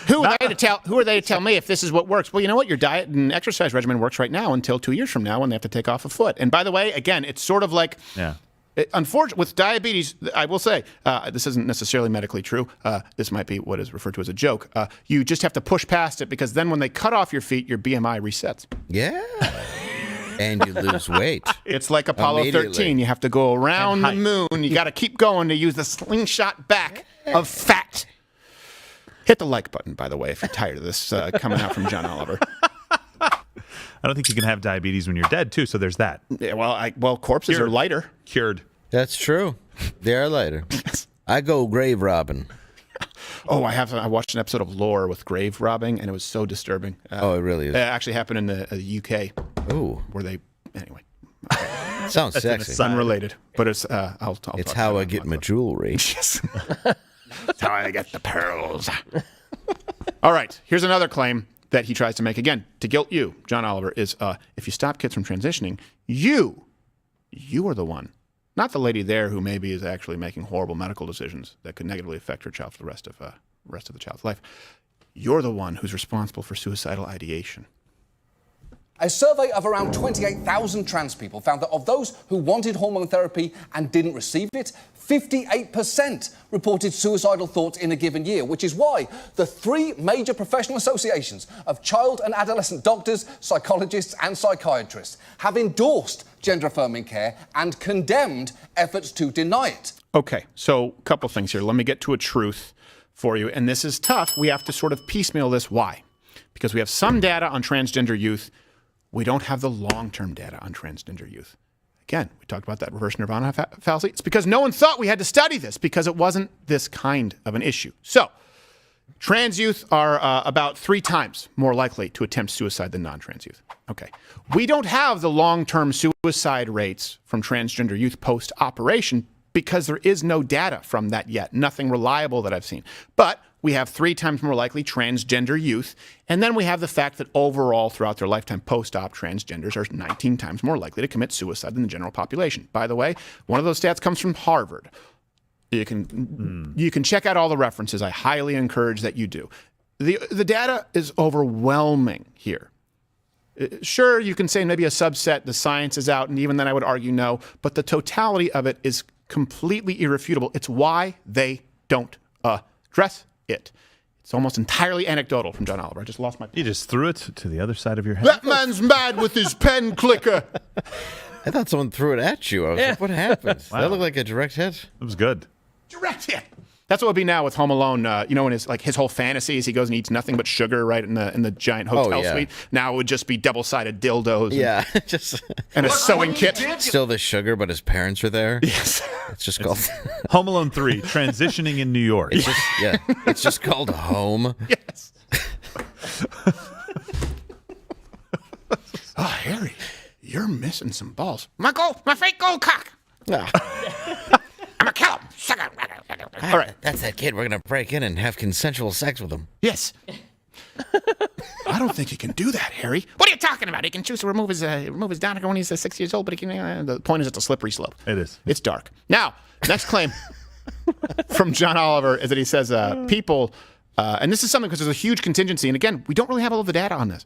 [SPEAKER 2] Who are they to tell me if this is what works? Well, you know what? Your diet and exercise regimen works right now until 2 years from now when they have to take off a foot. And by the way, again, it's sort of like, unfortunately, with diabetes, I will say, this isn't necessarily medically true. This might be what is referred to as a joke. You just have to push past it because then when they cut off your feet, your BMI resets.
[SPEAKER 4] Yeah. And you lose weight.
[SPEAKER 2] It's like Apollo
[SPEAKER 4] Immediately.
[SPEAKER 2] 13. You have to go around the moon. You got to keep going to use the slingshot back of fat. Hit the like button, by the way, if you're tired of this coming out from John Oliver.
[SPEAKER 3] I don't think you can have diabetes when you're dead, too, so there's that.
[SPEAKER 2] Yeah, well, corpses are lighter.
[SPEAKER 3] Cured.
[SPEAKER 4] That's true. They are lighter. I go grave robbing.
[SPEAKER 2] Oh, I watched an episode of Lore with grave robbing, and it was so disturbing.
[SPEAKER 4] Oh, it really is.
[SPEAKER 2] It actually happened in the UK.
[SPEAKER 4] Ooh.
[SPEAKER 2] Where they, anyway.
[SPEAKER 4] Sounds sexy.
[SPEAKER 2] Unrelated, but it's, I'll
[SPEAKER 4] It's
[SPEAKER 2] talk
[SPEAKER 4] how
[SPEAKER 2] about
[SPEAKER 4] I
[SPEAKER 2] it
[SPEAKER 4] get
[SPEAKER 2] in a
[SPEAKER 4] my
[SPEAKER 2] month.
[SPEAKER 4] jewelry.
[SPEAKER 2] Yes. That's how I get the pearls. All right, here's another claim that he tries to make again to guilt you, John Oliver, is if you stop kids from transitioning, you are the one, not the lady there who maybe is actually making horrible medical decisions that could negatively affect her child for the rest of the child's life. You're the one who's responsible for suicidal ideation.
[SPEAKER 14] A survey of around 28,000 trans people found that of those who wanted hormone therapy and didn't receive it, 58% reported suicidal thoughts in a given year, which is why the three major professional associations of child and adolescent doctors, psychologists and psychiatrists have endorsed gender-affirming care and condemned efforts to deny it.
[SPEAKER 2] Okay, so a couple things here. Let me get to a truth for you, and this is tough. We have to sort of piecemeal this. Why? Because we have some data on transgender youth. We don't have the long-term data on transgender youth. Again, we talked about that reverse nirvana fallacy. It's because no one thought we had to study this because it wasn't this kind of an issue. So, trans youth are about 3 times more likely to attempt suicide than non-trans youth. Okay. We don't have the long-term suicide rates from transgender youth post-operation because there is no data from that yet. Nothing reliable that I've seen. But we have 3 times more likely transgender youth. And then we have the fact that overall, throughout their lifetime post-op, transgenders are 19 times more likely to commit suicide than the general population. By the way, one of those stats comes from Harvard. You can check out all the references. I highly encourage that you do. The data is overwhelming here. Sure, you can say maybe a subset, the science is out, and even then I would argue no, but the totality of it is completely irrefutable. It's why they don't address it. It's almost entirely anecdotal from John Oliver. I just lost my pen.
[SPEAKER 3] You just threw it to the other side of your head.
[SPEAKER 2] That man's mad with his pen clicker.
[SPEAKER 4] I thought someone threw it at you. I was like, what happened?
[SPEAKER 3] Wow.
[SPEAKER 4] That looked like a direct hit.
[SPEAKER 3] It was good.
[SPEAKER 2] Direct hit. That's what it would be now with Home Alone. When his whole fantasy is he goes and eats nothing but sugar right in the giant hotel suite. Now it would just be double-sided dildos.
[SPEAKER 4] Yeah, just
[SPEAKER 2] and a sewing kit.
[SPEAKER 4] Still the sugar, but his parents are there.
[SPEAKER 2] Yes,
[SPEAKER 4] it's just called
[SPEAKER 3] Home Alone 3: Transitioning in New York.
[SPEAKER 4] It's just called Home.
[SPEAKER 2] Yes. Oh, Harry, you're missing some balls. My fake gold cock. I'm a kill him.
[SPEAKER 4] All right, that's that kid. We're gonna break in and have consensual sex with him.
[SPEAKER 2] Yes. I don't think he can do that, Harry. What are you talking about? He can choose to remove his donager when he's 6 years old, but he can. The point is, it's a slippery slope.
[SPEAKER 3] It is.
[SPEAKER 2] It's dark. Now, next claim from John Oliver is that he says people, and this is something because there's a huge contingency, and again, we don't really have all of the data on this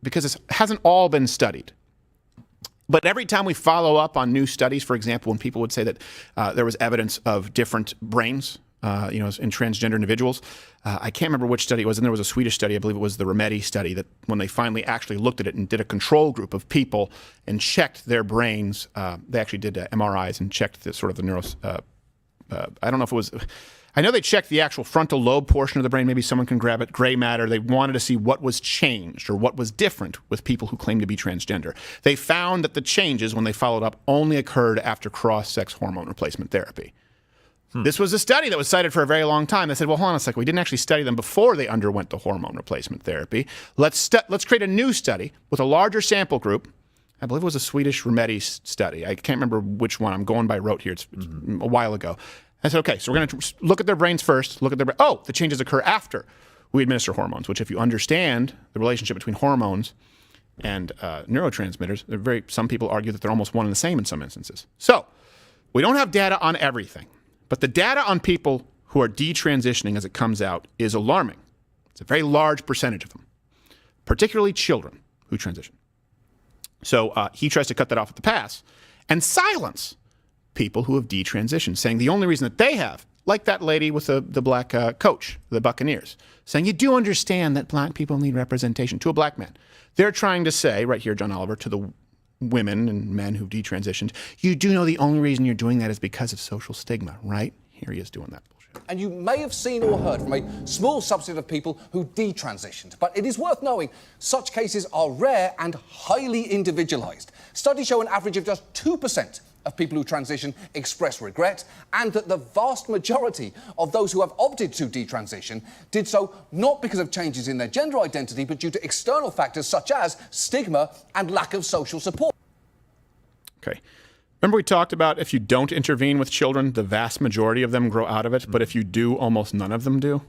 [SPEAKER 2] because it hasn't all been studied. But every time we follow up on new studies, for example, when people would say that there was evidence of different brains, in transgender individuals, I can't remember which study it was, and there was a Swedish study, I believe it was the REBUTTAL study, that when they finally actually looked at it and did a control group of people and checked their brains, they actually did MRIs and checked the sort of the I don't know if it was. I know they checked the actual frontal lobe portion of the brain. Maybe someone can grab it. Gray matter. They wanted to see what was changed or what was different with people who claim to be transgender. They found that the changes, when they followed up, only occurred after cross-sex hormone replacement therapy. This was a study that was cited for a very long time. They said, well, hold on a second. We didn't actually study them before they underwent the hormone replacement therapy. Let's create a new study with a larger sample group. I believe it was a Swedish REBUTTAL study. I can't remember which one. I'm going by rote here. It's a while ago. I said, okay, so we're going to look at their brains first. The changes occur after we administer hormones, which if you understand the relationship between hormones and neurotransmitters, some people argue that they're almost one and the same in some instances. So we don't have data on everything, but the data on people who are detransitioning as it comes out is alarming. It's a very large percentage of them, particularly children who transition. So he tries to cut that off at the pass and silence people who have detransitioned, saying the only reason that they have, like that lady with the black coach, the Buccaneers, saying you do understand that black people need representation to a black man. They're trying to say, right here, John Oliver, to the women and men who've detransitioned, you do know the only reason you're doing that is because of social stigma, right? Here he is doing that bullshit.
[SPEAKER 14] And you may have seen or heard from a small subset of people who detransitioned, but it is worth knowing such cases are rare and highly individualized. Studies show an average of just 2% of people who transition express regret, and that the vast majority of those who have opted to detransition did so not because of changes in their gender identity, but due to external factors such as stigma and lack of social support.
[SPEAKER 2] Okay. Remember we talked about if you don't intervene with children, the vast majority of them grow out of it, but if you do, almost none of them do?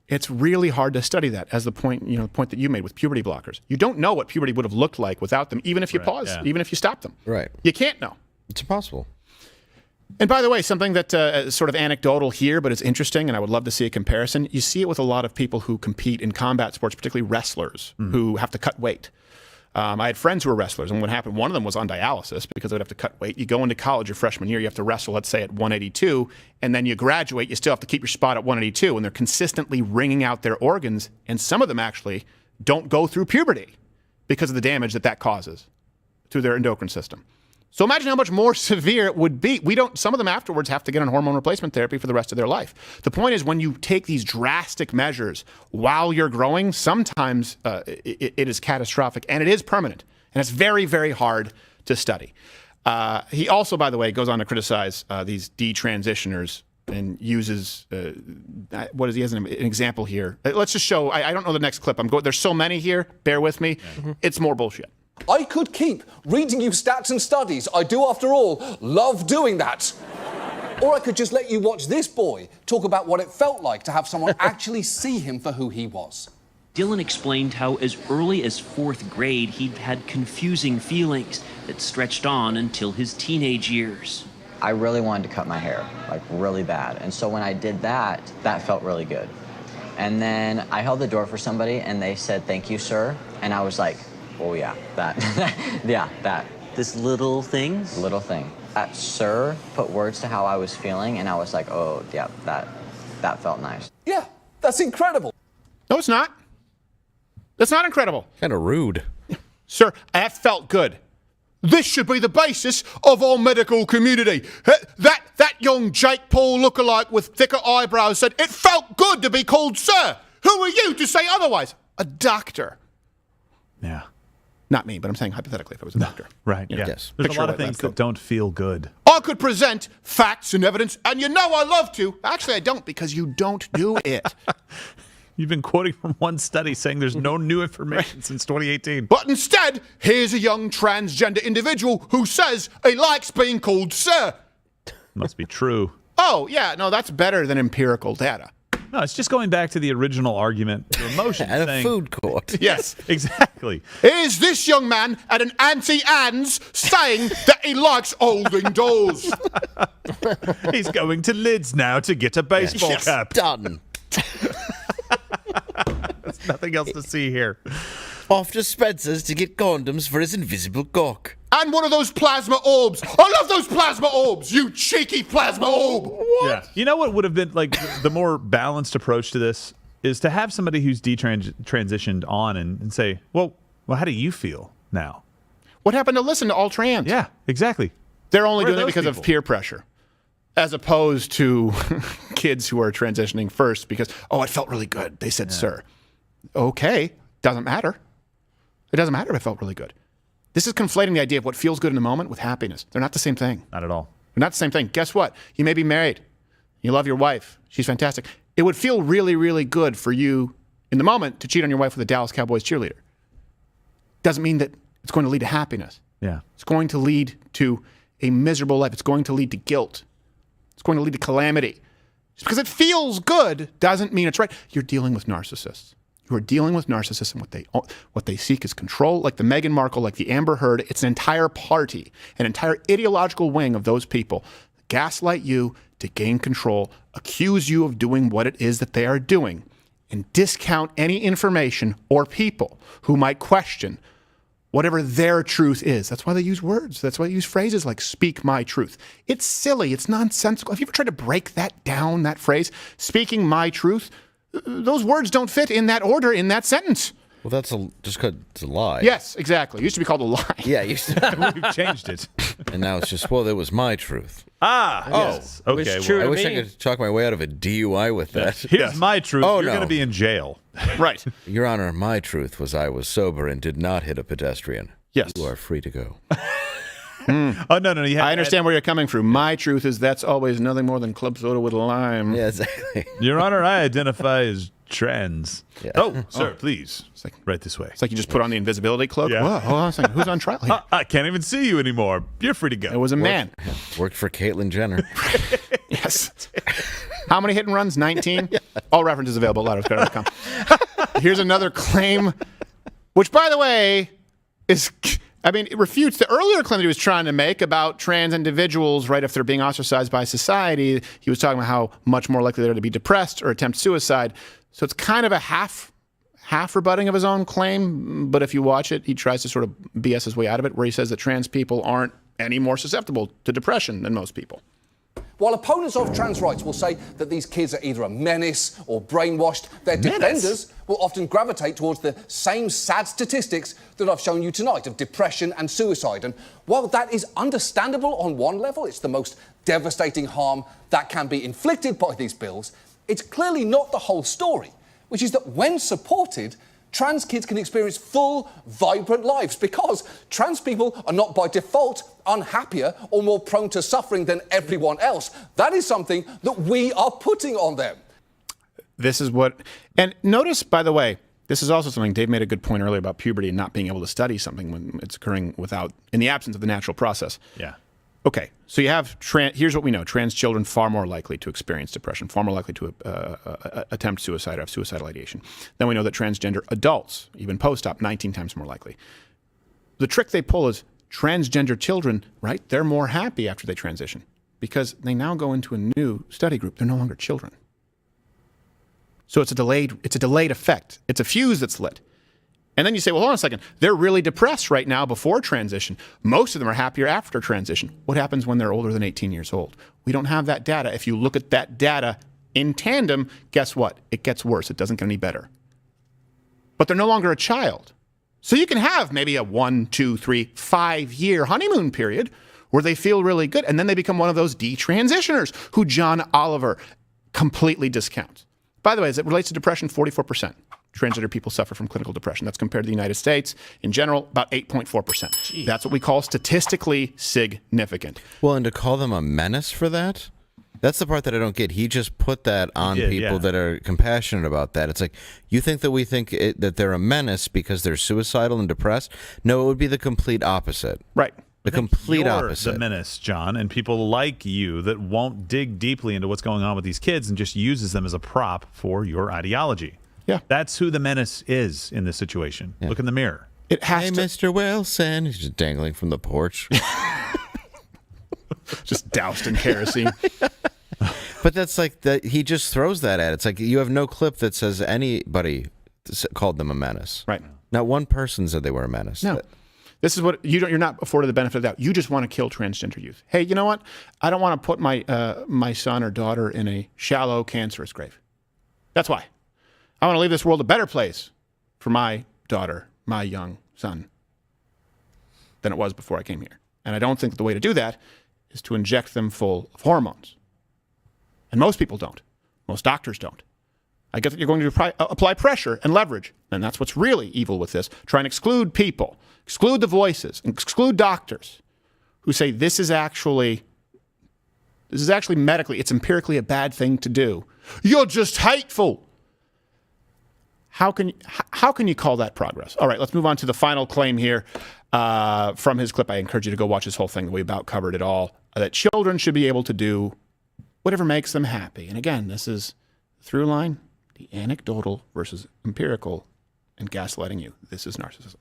[SPEAKER 2] It's really hard to study that, as the point that you made with puberty blockers. You don't know what puberty would have looked like without them, even if you even if you stop them.
[SPEAKER 4] Right.
[SPEAKER 2] You can't know.
[SPEAKER 4] It's impossible.
[SPEAKER 2] And by the way, something that is sort of anecdotal here, but it's interesting, and I would love to see a comparison. You see it with a lot of people who compete in combat sports, particularly wrestlers, who have to cut weight. I had friends who were wrestlers, and what happened, one of them was on dialysis because they would have to cut weight. You go into college your freshman year, you have to wrestle, let's say, at 182, and then you graduate, you still have to keep your spot at 182, and they're consistently wringing out their organs, and some of them actually don't go through puberty because of the damage that causes to their endocrine system. So imagine how much more severe it would be. Some of them afterwards have to get on hormone replacement therapy for the rest of their life. The point is, when you take these drastic measures while you're growing, sometimes it is catastrophic and it is permanent. And it's very, very hard to study. He also, by the way, goes on to criticize these detransitioners and uses what is he has an example here. Let's just show. I don't know the next clip. There's so many here. Bear with me. It's more bullshit.
[SPEAKER 14] I could keep reading you stats and studies. I do, after all, love doing that. Or I could just let you watch this boy talk about what it felt like to have someone actually see him for who he was.
[SPEAKER 21] Dylan explained how as early as 4th grade he'd had confusing feelings that stretched on until his teenage years.
[SPEAKER 22] I really wanted to cut my hair, like really bad. And so when I did that, that felt really good. And then I held the door for somebody and they said, "Thank you, sir." And I was like, oh yeah, that, yeah, that.
[SPEAKER 21] This little thing?
[SPEAKER 22] Little thing. That sir put words to how I was feeling and I was like, oh yeah, that felt nice.
[SPEAKER 14] Yeah, that's incredible.
[SPEAKER 2] No, it's not. That's not incredible.
[SPEAKER 4] Kind of rude.
[SPEAKER 2] Sir, that felt good. This should be the basis of our medical community. That young Jake Paul lookalike with thicker eyebrows said, it felt good to be called sir. Who are you to say otherwise? A doctor.
[SPEAKER 3] Yeah.
[SPEAKER 2] Not me, but I'm saying hypothetically if I was a doctor.
[SPEAKER 3] Right,
[SPEAKER 2] You know,
[SPEAKER 3] yeah.
[SPEAKER 2] yes.
[SPEAKER 3] There's
[SPEAKER 2] Picture
[SPEAKER 3] a lot of
[SPEAKER 2] lab
[SPEAKER 3] things
[SPEAKER 2] coat.
[SPEAKER 3] that don't feel good.
[SPEAKER 2] I could present facts and evidence, and you know I love to. Actually, I don't, because you don't do it.
[SPEAKER 3] You've been quoting from one study saying there's no new information since 2018.
[SPEAKER 2] But instead, here's a young transgender individual who says he likes being called sir.
[SPEAKER 3] Must be true.
[SPEAKER 2] Oh, yeah, no, that's better than empirical data.
[SPEAKER 3] No, it's just going back to the original argument, the emotion.
[SPEAKER 4] At a
[SPEAKER 3] saying,
[SPEAKER 4] food court.
[SPEAKER 2] Yes.
[SPEAKER 3] Exactly.
[SPEAKER 2] Is this young man at an Auntie Anne's saying that he likes holding dolls?
[SPEAKER 3] He's going to Lids now to get a baseball
[SPEAKER 2] Yes.
[SPEAKER 3] cap.
[SPEAKER 4] Done.
[SPEAKER 3] There's nothing else to see here.
[SPEAKER 4] Off to Spencer's to get condoms for his invisible cock.
[SPEAKER 2] And one of those plasma orbs. I love those plasma orbs, you cheeky plasma orb. What?
[SPEAKER 3] Yeah. You know what would have been like the more balanced approach to this is to have somebody who's transitioned on and say, well, how do you feel now?
[SPEAKER 2] What happened to listen to all trans?
[SPEAKER 3] Yeah, exactly.
[SPEAKER 2] They're only
[SPEAKER 3] Where are
[SPEAKER 2] doing it
[SPEAKER 3] those
[SPEAKER 2] because of
[SPEAKER 3] people?
[SPEAKER 2] peer pressure, as opposed to kids who are transitioning first because, oh, it felt really good. They said, sir. Okay, doesn't matter. It doesn't matter if it felt really good. This is conflating the idea of what feels good in the moment with happiness. They're not the same thing.
[SPEAKER 3] Not at all.
[SPEAKER 2] They're not the same thing. Guess what? You may be married. You love your wife. She's fantastic. It would feel really, really good for you in the moment to cheat on your wife with a Dallas Cowboys cheerleader. Doesn't mean that it's going to lead to happiness.
[SPEAKER 3] Yeah.
[SPEAKER 2] It's going to lead to a miserable life. It's going to lead to guilt. It's going to lead to calamity. Just because it feels good doesn't mean it's right. You're dealing with narcissists. You are dealing with narcissists, and what they seek is control, like the Meghan Markle, like the Amber Heard. It's an entire party, an entire ideological wing of those people. Gaslight you to gain control, accuse you of doing what it is that they are doing, and discount any information or people who might question whatever their truth is. That's why they use words. That's why they use phrases like speak my truth. It's silly. It's nonsensical. Have you ever tried to break that down, that phrase? Speaking my truth? Those words don't fit in that order in that sentence.
[SPEAKER 4] Well, that's just because it's a lie.
[SPEAKER 2] Yes, exactly. It used to be called a lie.
[SPEAKER 4] Yeah,
[SPEAKER 3] We've changed it.
[SPEAKER 4] And now it's just, well, that was my truth.
[SPEAKER 3] Ah,
[SPEAKER 4] Oh,
[SPEAKER 3] yes. Okay.
[SPEAKER 13] It's true
[SPEAKER 3] well,
[SPEAKER 4] I
[SPEAKER 13] to
[SPEAKER 4] wish I
[SPEAKER 13] me.
[SPEAKER 4] could talk my way out of a DUI with that.
[SPEAKER 3] here's my truth.
[SPEAKER 4] Oh,
[SPEAKER 3] You're
[SPEAKER 4] no.
[SPEAKER 3] going to be in jail.
[SPEAKER 2] Right.
[SPEAKER 4] Your Honor, my truth was I was sober and did not hit a pedestrian.
[SPEAKER 2] Yes.
[SPEAKER 4] You are free to go.
[SPEAKER 3] Oh, no.
[SPEAKER 2] I understand where you're coming from. My truth is that's always nothing more than club soda with a lime.
[SPEAKER 4] Yeah, exactly.
[SPEAKER 3] Your Honor, I identify as trans.
[SPEAKER 4] Yeah.
[SPEAKER 3] Oh, sir, please.
[SPEAKER 2] It's like,
[SPEAKER 3] right this way.
[SPEAKER 2] It's like you just put on the invisibility cloak.
[SPEAKER 3] Yeah.
[SPEAKER 2] Whoa, hold on a second. Who's on trial here?
[SPEAKER 3] I can't even see you anymore. You're free to go.
[SPEAKER 2] It was a man.
[SPEAKER 4] Worked for Caitlyn Jenner.
[SPEAKER 2] Yes. How many hit and runs? 19? All references available at louderbetter.com. Here's another claim, which, by the way, it refutes the earlier claim that he was trying to make about trans individuals, right, if they're being ostracized by society. He was talking about how much more likely they're to be depressed or attempt suicide. So it's kind of a half rebutting of his own claim, but if you watch it, he tries to sort of BS his way out of it, where he says that trans people aren't any more susceptible to depression than most people.
[SPEAKER 14] While opponents of trans rights will say that these kids are either a menace or brainwashed, their defenders will often gravitate towards the same sad statistics that I've shown you tonight of depression and suicide. And while that is understandable on one level, it's the most devastating harm that can be inflicted by these bills, it's clearly not the whole story, which is that when supported, trans kids can experience full, vibrant lives because trans people are not by default unhappier or more prone to suffering than everyone else. That is something that we are putting on them.
[SPEAKER 2] This is what, and notice, by the way, this is also something Dave made a good point earlier about puberty and not being able to study something when it's occurring in the absence of the natural process.
[SPEAKER 3] Yeah.
[SPEAKER 2] Okay, so you have, here's what we know. Trans children far more likely to experience depression, far more likely to attempt suicide or have suicidal ideation. Then we know that transgender adults, even post-op, 19 times more likely. The trick they pull is transgender children, right? They're more happy after they transition because they now go into a new study group. They're no longer children. So it's a delayed effect. It's a fuse that's lit. And then you say, well, hold on a second. They're really depressed right now before transition. Most of them are happier after transition. What happens when they're older than 18 years old? We don't have that data. If you look at that data in tandem, guess what? It gets worse. It doesn't get any better. But they're no longer a child. So you can have maybe a 1, 2, 3, 5-year honeymoon period where they feel really good. And then they become one of those detransitioners who John Oliver completely discounts. By the way, as it relates to depression, 44%. Transgender people suffer from clinical depression. That's compared to the United States. In general, about 8.4%. That's what we call statistically significant.
[SPEAKER 4] Well, and to call them a menace for that? That's the part that I don't get. He just put that on people that are compassionate about that. It's like, you think that we think that they're a menace because they're suicidal and depressed? No, it would be the complete opposite.
[SPEAKER 2] Right.
[SPEAKER 4] The complete
[SPEAKER 3] You're
[SPEAKER 4] opposite.
[SPEAKER 3] the menace, John, and people like you that won't dig deeply into what's going on with these kids and just uses them as a prop for your ideology.
[SPEAKER 2] Yeah.
[SPEAKER 3] That's who the menace is in this situation. Yeah. Look in the mirror.
[SPEAKER 2] It has
[SPEAKER 4] to. Mr. Wilson. He's just dangling from the porch.
[SPEAKER 2] Just doused in kerosene.
[SPEAKER 4] But that's like, he just throws that at it. It's like you have no clip that says anybody called them a menace.
[SPEAKER 2] Right.
[SPEAKER 4] Not one person said they were a menace.
[SPEAKER 2] No. This is what you're not afforded the benefit of the doubt. You just want to kill transgender youth. Hey, you know what? I don't want to put my son or daughter in a shallow, cancerous grave. That's why. I want to leave this world a better place for my daughter, my young son, than it was before I came here. And I don't think that the way to do that is to inject them full of hormones. And most people don't. Most doctors don't. I get that you're going to apply pressure and leverage, and that's what's really evil with this. Try and exclude people, exclude the voices, exclude doctors who say this is actually medically, it's empirically a bad thing to do. You're just hateful. How can you call that progress? All right, let's move on to the final claim here from his clip. I encourage you to go watch his whole thing. We about covered it all. That children should be able to do whatever makes them happy. And again, this is through line, the anecdotal versus empirical, and gaslighting you. This is narcissism.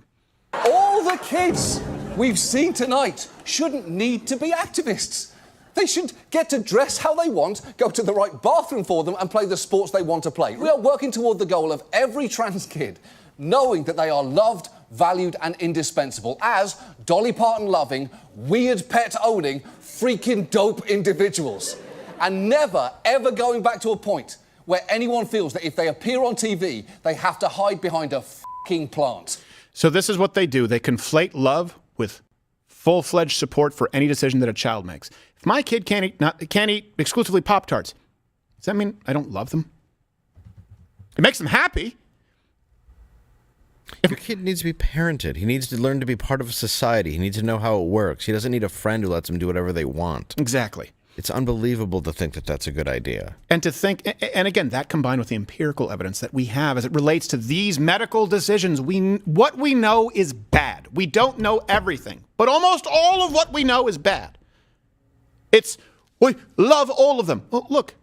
[SPEAKER 14] All the kids we've seen tonight shouldn't need to be activists. They should get to dress how they want, go to the right bathroom for them, and play the sports they want to play. We are working toward the goal of every trans kid knowing that they are loved, valued, and indispensable as Dolly Parton-loving, weird pet-owning, freaking dope individuals. And never, ever going back to a point where anyone feels that if they appear on TV, they have to hide behind a f***ing plant.
[SPEAKER 2] So this is what they do. They conflate love with full-fledged support for any decision that a child makes. If my kid can't eat exclusively Pop-Tarts, does that mean I don't love them? It makes them happy.
[SPEAKER 4] Your kid needs to be parented. He needs to learn to be part of a society. He needs to know how it works. He doesn't need a friend who lets him do whatever they want.
[SPEAKER 2] Exactly.
[SPEAKER 4] It's unbelievable to think that that's a good idea.
[SPEAKER 2] And to think, and again, that combined with the empirical evidence that we have as it relates to these medical decisions, what we know is bad. We don't know everything, but almost all of what we know is bad. We love all of them. Well, look,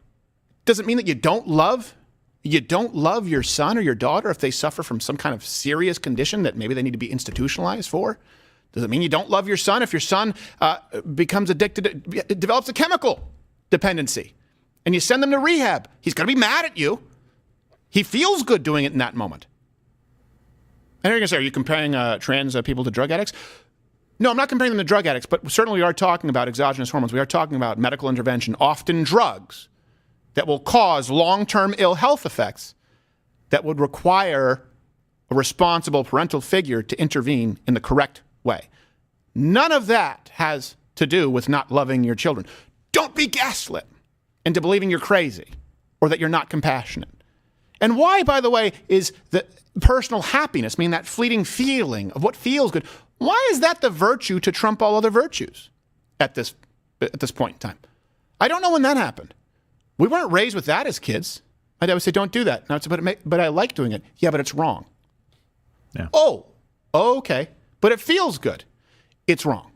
[SPEAKER 2] does it mean that you don't love your son or your daughter if they suffer from some kind of serious condition that maybe they need to be institutionalized for? Does it mean you don't love your son if your son becomes addicted, develops a chemical dependency, and you send them to rehab? He's going to be mad at you. He feels good doing it in that moment. And you're going to say, are you comparing trans people to drug addicts? No, I'm not comparing them to drug addicts, but certainly we are talking about exogenous hormones. We are talking about medical intervention, often drugs, that will cause long-term ill health effects that would require a responsible parental figure to intervene in the correct way. None of that has to do with not loving your children. Don't be gaslit into believing you're crazy or that you're not compassionate. And why, by the way, is the personal happiness, meaning that fleeting feeling of what feels good, why is that the virtue to trump all other virtues at this point in time? I don't know when that happened. We weren't raised with that as kids. My dad would say, don't do that. Now it's, but I like doing it. Yeah, but it's wrong.
[SPEAKER 3] Yeah.
[SPEAKER 2] Oh, okay. But it feels good. It's wrong.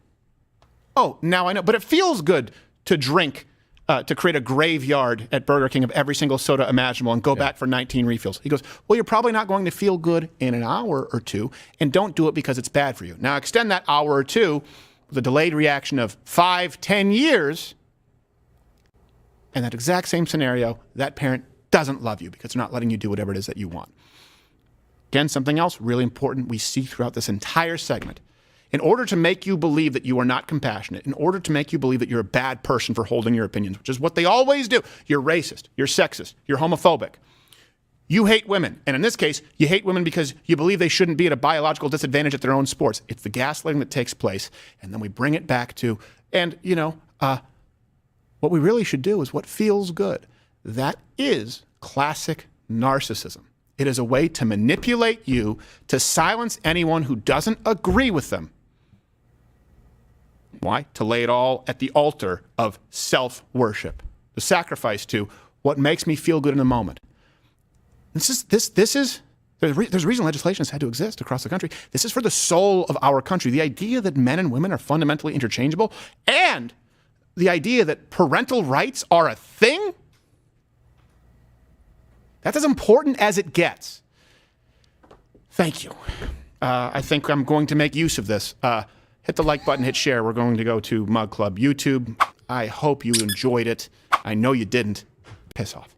[SPEAKER 2] Oh, now I know. But it feels good to drink, to create a graveyard at Burger King of every single soda imaginable and go back for 19 refills. He goes, well, you're probably not going to feel good in an hour or two, and don't do it because it's bad for you. Now extend that hour or two with a delayed reaction of 5, 10 years, and that exact same scenario, that parent doesn't love you because they're not letting you do whatever it is that you want. Again, something else really important we see throughout this entire segment. In order to make you believe that you are not compassionate, in order to make you believe that you're a bad person for holding your opinions, which is what they always do, you're racist, you're sexist, you're homophobic, you hate women. And in this case, you hate women because you believe they shouldn't be at a biological disadvantage at their own sports. It's the gaslighting that takes place. And then we bring it back to, and what we really should do is what feels good. That is classic narcissism. It is a way to manipulate you, to silence anyone who doesn't agree with them. Why? To lay it all at the altar of self-worship, the sacrifice to what makes me feel good in the moment. There's a reason legislation has had to exist across the country. This is for the soul of our country. The idea that men and women are fundamentally interchangeable, and the idea that parental rights are a thing, that's as important as it gets. Thank you. I think I'm going to make use of this. Hit the like button, hit share. We're going to go to Mug Club YouTube. I hope you enjoyed it. I know you didn't. Piss off.